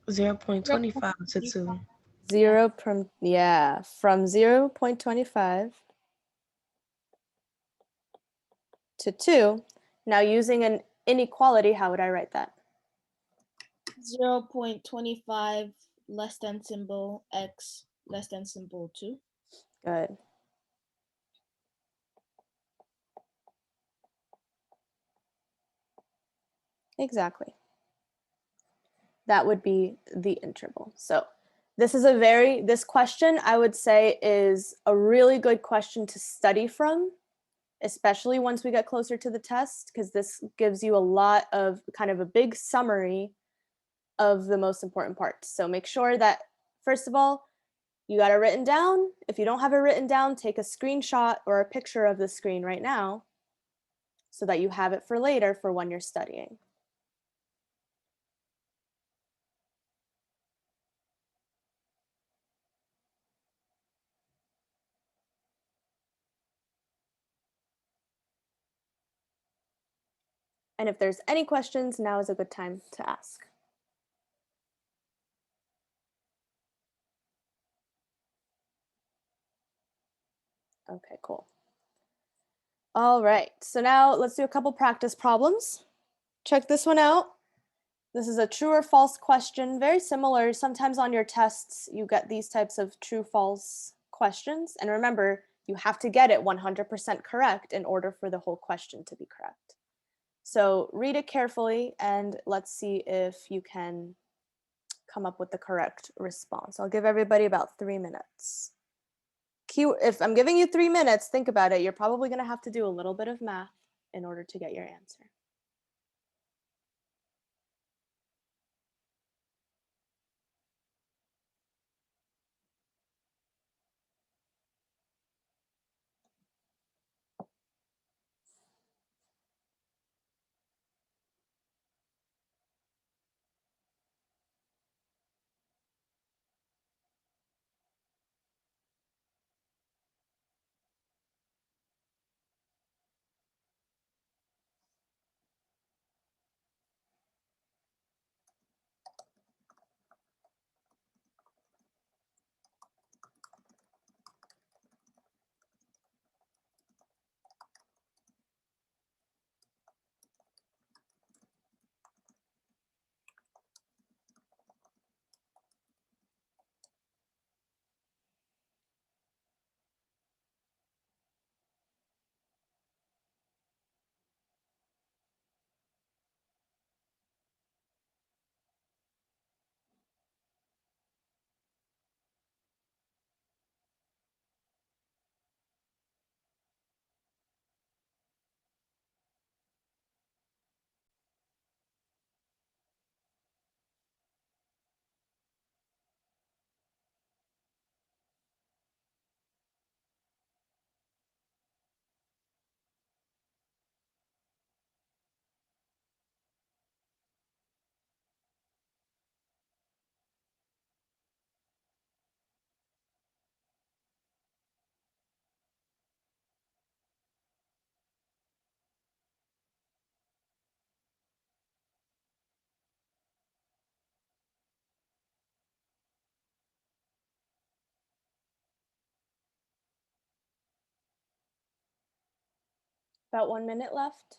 0.25 to 2. From 0.25 to 2. Now using an inequality, how would I write that? 0.25 less than symbol x less than symbol 2. Good. Exactly. That would be the interval. So this question I would say is a really good question to study from, especially once we get closer to the test, because this gives you a lot of kind of a big summary of the most important parts. So make sure that, first of all, you got it written down. If you don't have it written down, take a screenshot or a picture of the screen right now so that you have it for later for when you're studying. And if there's any questions, now is a good time to ask. Okay, cool. All right, so now let's do a couple practice problems. Check this one out. This is a true or false question, very similar. Sometimes on your tests, you get these types of true false questions. And remember, you have to get it 100% correct in order for the whole question to be correct. So read it carefully and let's see if you can come up with the correct response. I'll give everybody about 3 minutes. If I'm giving you 3 minutes, think about it. You're probably going to have to do a little bit of math in order to get your answer. About 1 minute left.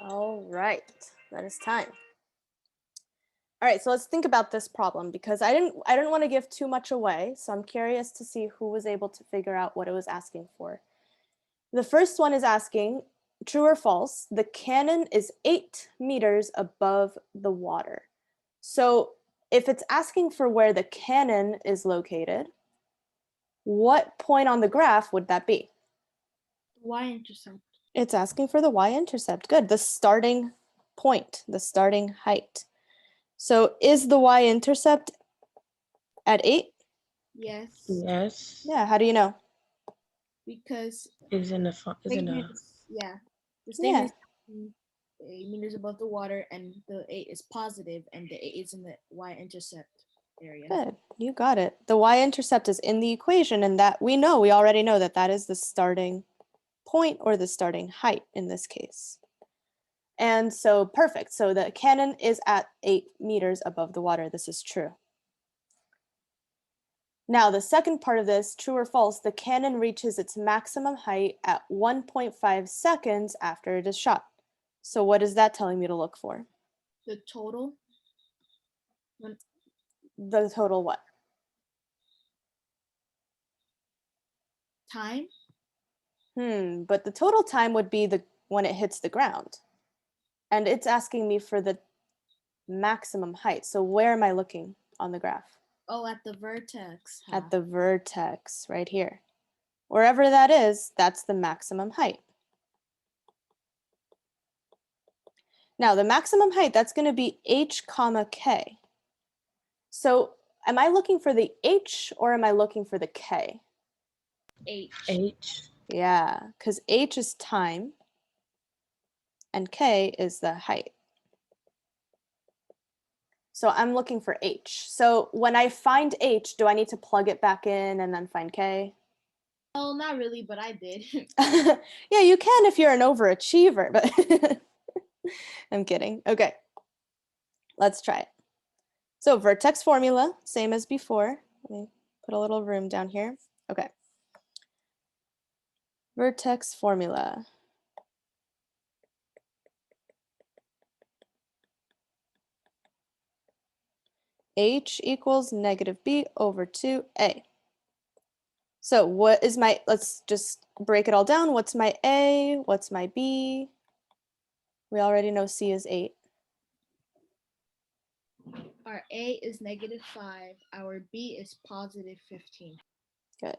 All right, that is time. All right, so let's think about this problem because I didn't want to give too much away, so I'm curious to see who was able to figure out what it was asking for. The first one is asking, true or false, the cannon is 8 meters above the water. So if it's asking for where the cannon is located, what point on the graph would that be? Y-intercept. It's asking for the y-intercept. Good, the starting point, the starting height. So is the y-intercept at 8? Yes. Yes. Yeah, how do you know? Because Is in the yeah, the Yeah. statement is 8 meters above the water, and the 8 is positive, and the 8 is in the y-intercept area. Good, you got it. The y-intercept is in the equation, and that we already know that that is the starting point or the starting height in this case. And so perfect. So the cannon is at 8 meters above the water. This is true. Now the second part of this, true or false, the cannon reaches its maximum height at 1.5 seconds after it is shot. So what is that telling me to look for? The total. The total what? Time. But the total time would be when it hits the ground. And it's asking me for the maximum height. So where am I looking on the graph? Oh, at the vertex. At the vertex right here. Wherever that is, that's the maximum height. Now the maximum height, that's going to be h comma k. So am I looking for the h or am I looking for the k? H. Yeah, because h is time and k is the height. So I'm looking for h. So when I find h, do I need to plug it back in and then find k? Well, not really, but I did. Yeah, you can if you're an overachiever, but I'm kidding. Okay, let's try it. So vertex formula, same as before. Let me put a little room down here. Okay. Vertex formula. H equals negative b over 2a. So what is my, let's just break it all down. What's my a? What's my b? We already know c is 8. Our A is -5. Our B is +15. Good.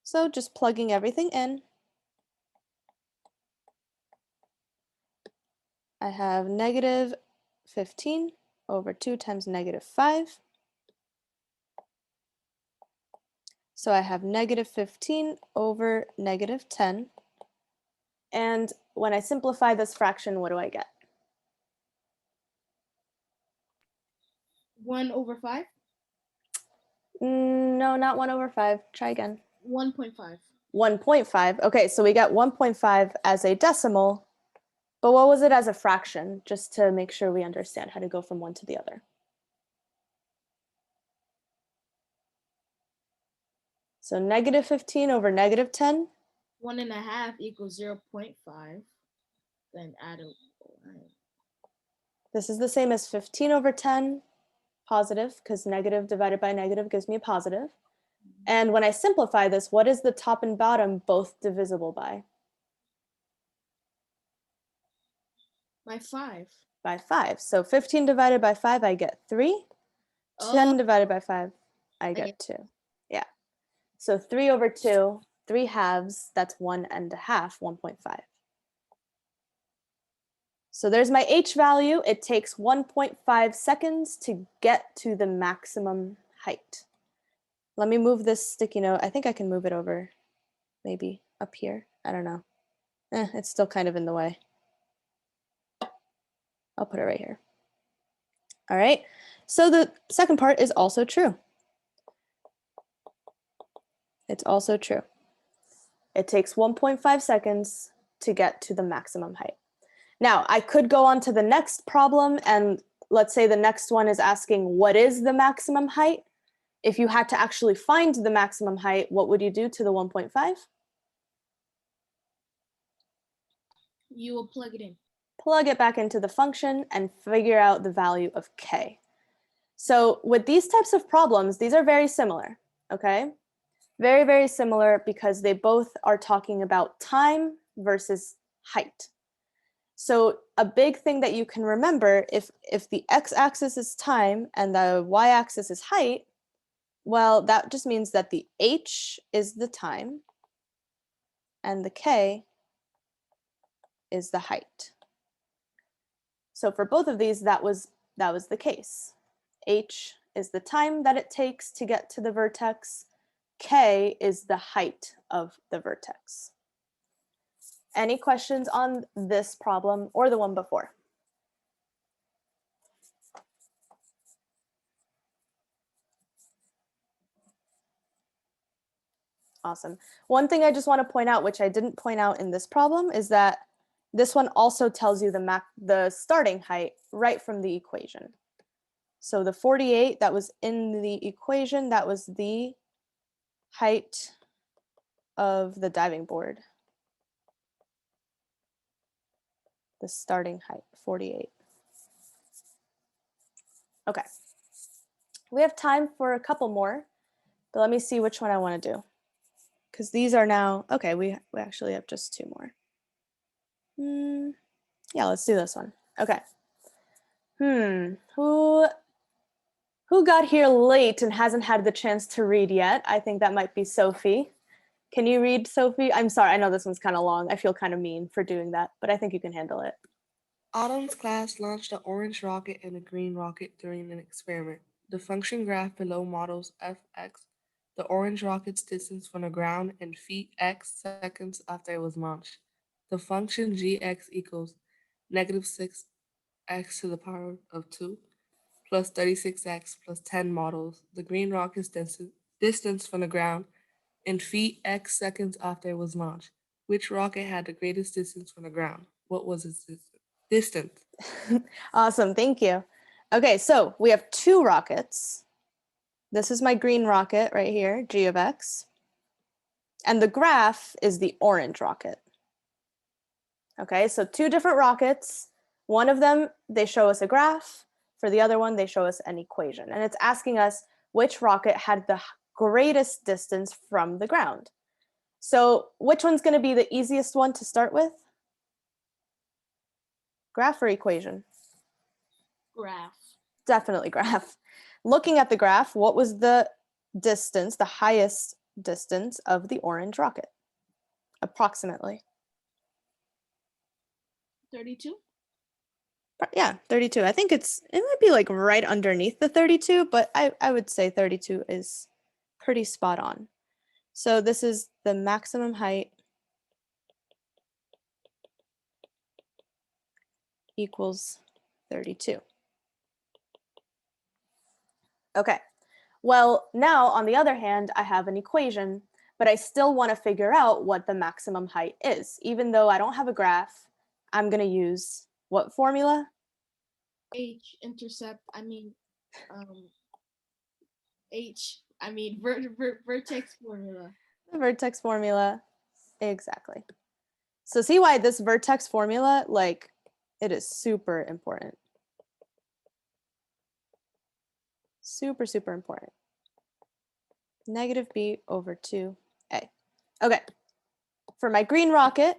So just plugging everything in. I have -15 over 2 times -5. So I have -15 over -10. And when I simplify this fraction, what do I get? 1/5? No, not 1/5. Try again. 1.5. 1.5. Okay, so we got 1.5 as a decimal, but what was it as a fraction? Just to make sure we understand how to go from one to the other. So -15 over -10. 1.5 equals 0.5. Then add a. This is the same as 15 over 10, positive, because negative divided by negative gives me a positive. And when I simplify this, what is the top and bottom both divisible by? By 5. By 5. So 15 divided by 5, I get 3. 10 divided by 5, I get get 2. Yeah. So 3 over 2, 3 halves, that's 1.5, 1.5. So there's my H value. It takes 1.5 seconds to get to the maximum height. Let me move this sticky note. I think I can move it over maybe up here. I don't know. It's still kind of in the way. I'll put it right here. All right. So the second part is also true. It's also true. It takes 1.5 seconds to get to the maximum height. Now, I could go on to the next problem, and let's say the next one is asking, what is the maximum height? If you had to actually find the maximum height, what would you do to the 1.5? You will plug it in. Plug it back into the function and figure out the value of k. So with these types of problems, these are very similar, okay? Very, very similar because they both are talking about time versus height. So a big thing that you can remember, if the x-axis is time and the y-axis is height, well, that just means that the h is the time and the k is the height. So for both of these, that was the case. H is the time that it takes to get to the vertex. K is the height of the vertex. Any questions on this problem or the one before? Awesome. One thing I just want to point out, which I didn't point out in this problem, is that this one also tells you the starting height right from the equation. So the 48 that was in the equation, that was the height of the diving board. The starting height, 48. Okay. We have time for a couple more, but let me see which one I want to do. Because these are now, okay, we actually have just 2 more. Yeah, let's do this one. Okay. Who got here late and hasn't had the chance to read yet? I think that might be Sophie. Can you read, Sophie? I'm sorry, I know this one's kind of long. I feel kind of mean for doing that, but I think you can handle it. Autumn's class launched an orange rocket and a green rocket during an experiment. The function graph below models fx, the orange rocket's distance from the ground, in feet x seconds after it was launched. The function gx equals negative 6x to the power of 2 plus 36x plus 10 models. The green rocket's distance from the ground in feet x seconds after it was launched. Which rocket had the greatest distance from the ground? What was its distance? Awesome, thank you. Okay, so we have 2 rockets. This is my green rocket right here, g of x. And the graph is the orange rocket. Okay, so 2 different rockets. One of them, they show us a graph. For the other one, they show us an equation. And it's asking us which rocket had the greatest distance from the ground. So which one's going to be the easiest one to start with? Graph or equation? Graph. Definitely graph. Looking at the graph, what was the distance, the highest distance of the orange rocket? Approximately. 32? Yeah, 32. I think it might be like right underneath the 32, but I would say 32 is pretty spot on. So this is the maximum height equals 32. Okay, well, now on the other hand, I have an equation, but I still want to figure out what the maximum height is. Even though I don't have a graph, I'm going to use what formula? Vertex formula. The vertex formula, exactly. So see why this vertex formula, like, it is super important. Super, super important. Negative b over 2a. Okay, for my green rocket,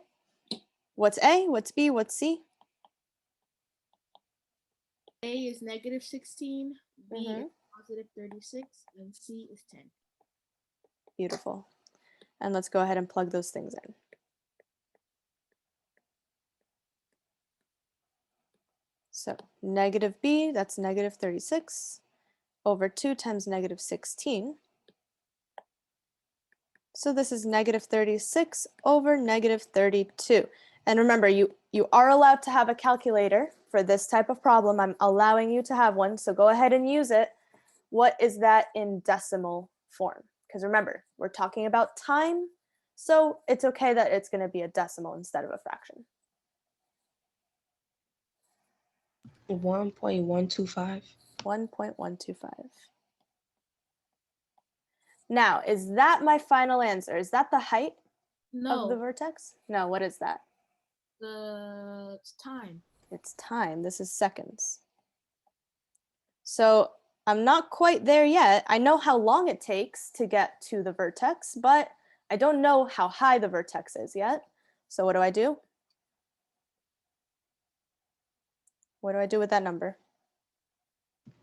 what's a, what's b, what's c? A is negative 16, B Mhm. is positive 36, and C is 10. Beautiful. And let's go ahead and plug those things in. So negative b, that's negative 36, over 2 times negative 16. So this is negative 36 over negative 32. And remember, you are allowed to have a calculator for this type of problem. I'm allowing you to have one, so go ahead and use it. What is that in decimal form? Because remember, we're talking about time, so it's okay that it's going to be a decimal instead of a fraction. 1.125. 1.125. Now, is that my final answer? Is that the height of the No, vertex? No, what is that? it's time. It's time. This is seconds. So I'm not quite there yet. I know how long it takes to get to the vertex, but I don't know how high the vertex is yet. So what do I do? What do I do with that number?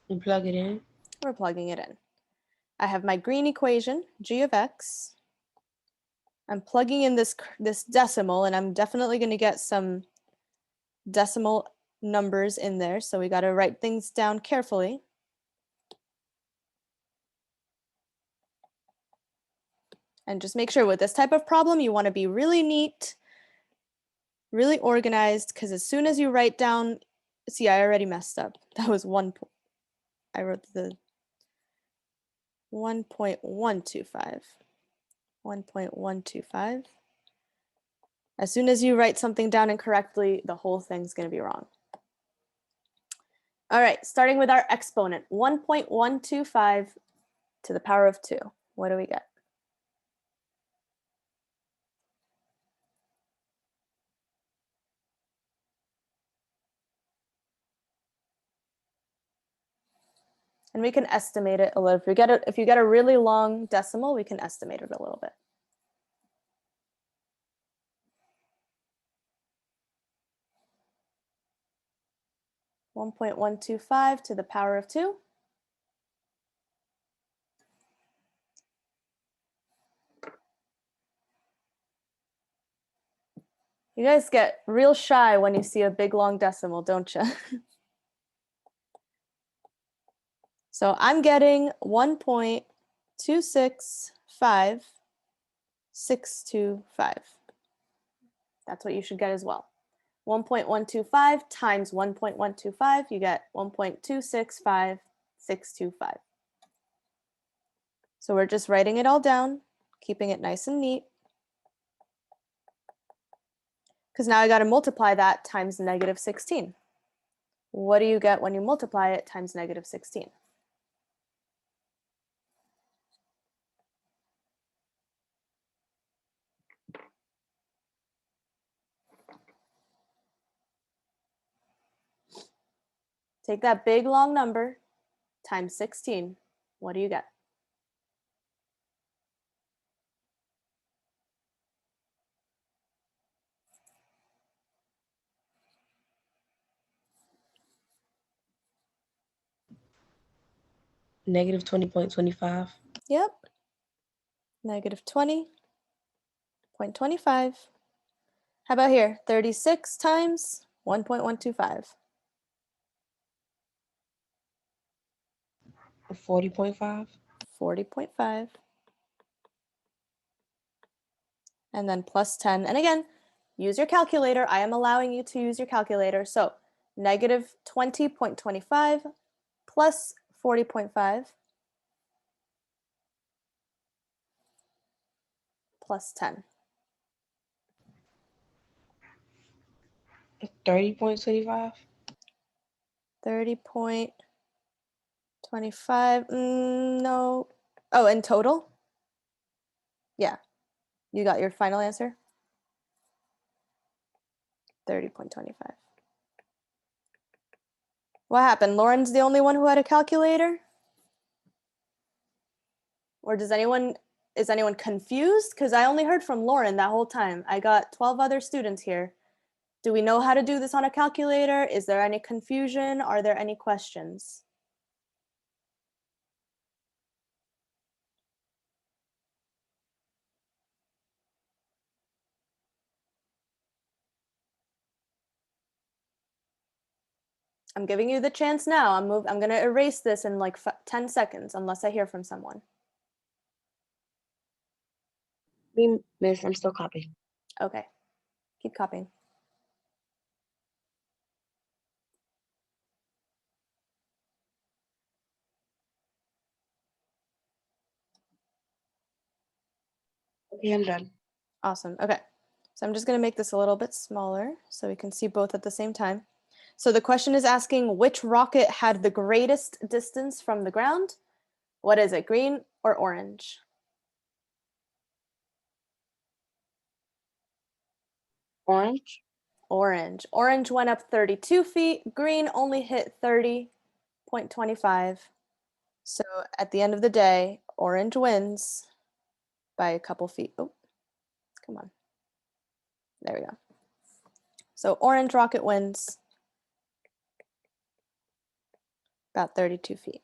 You plug it in. We're plugging it in. I have my green equation, g of x. I'm plugging in this decimal, and I'm definitely going to get some decimal numbers in there, so we got to write things down carefully. And just make sure with this type of problem, you want to be really neat, really organized, because as soon as you write down, see, I already messed up. That was I wrote the 1.125. 1.125. As soon as you write something down incorrectly, the whole thing's going to be wrong. All right, starting with our exponent, 1.125 to the power of 2. What do we get? And we can estimate it a little. If you get a really long decimal, we can estimate it a little bit. (1.125 to the power of 2). You guys get real shy when you see a big long decimal, don't you? So I'm getting 1.265625. That's what you should get as well. 1.125 times 1.125, you get 1.265625. So we're just writing it all down, keeping it nice and neat. Because now I got to multiply that times negative 16. What do you get when you multiply it times negative 16? Take that big long number times 16. What do you get? Negative 20.25. Yep. Negative 20.25. How about here? 36 times 1.125. 40.5. 40.5. And then plus 10. And again, use your calculator. I am allowing you to use your calculator. So negative 20.25 plus 40.5 plus 10. 30.25. 30.25. No. Oh, in total? Yeah. You got your final answer? 30.25. What happened? Lauren's the only one who had a calculator? Or is anyone confused? Because I only heard from Lauren that whole time. I got 12 other students here. Do we know how to do this on a calculator? Is there any confusion? Are there any questions? I'm giving you the chance now. I'm going to erase this in like 10 seconds unless I hear from someone. Miss, I'm still copying. Okay, keep copying. Okay, I'm done. Awesome. Okay. So I'm just going to make this a little bit smaller so we can see both at the same time. So the question is asking which rocket had the greatest distance from the ground? What is it, green or orange? Orange. Orange. Orange went up 32 feet. Green only hit 30.25. So at the end of the day, orange wins by a couple feet. Oh, come on. There we go. So orange rocket wins about 32 feet.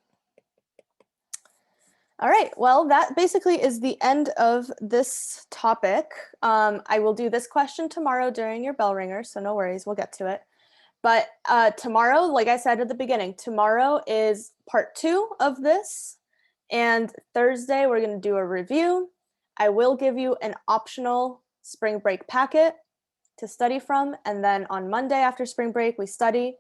All right, well, that basically is the end of this topic. I will do this question tomorrow during your bell ringer, so no worries, we'll get to it. But tomorrow, like I said at the beginning, tomorrow is part 2 of this. And Thursday, we're going to do a review. I will give you an optional spring break packet to study from. And then on Monday after spring break, we study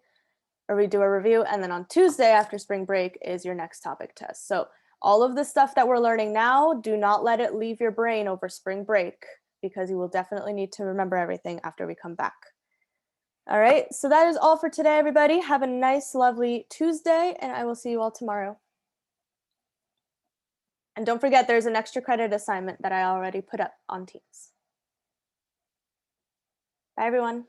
or we do a review. And then on Tuesday after spring break is your next topic test. So all of the stuff that we're learning now, do not let it leave your brain over spring break because you will definitely need to remember everything after we come back. All right, so that is all for today, everybody. Have a nice, lovely Tuesday, and I will see you all tomorrow. And don't forget, there's an extra credit assignment that I already put up on Teams. Bye, everyone.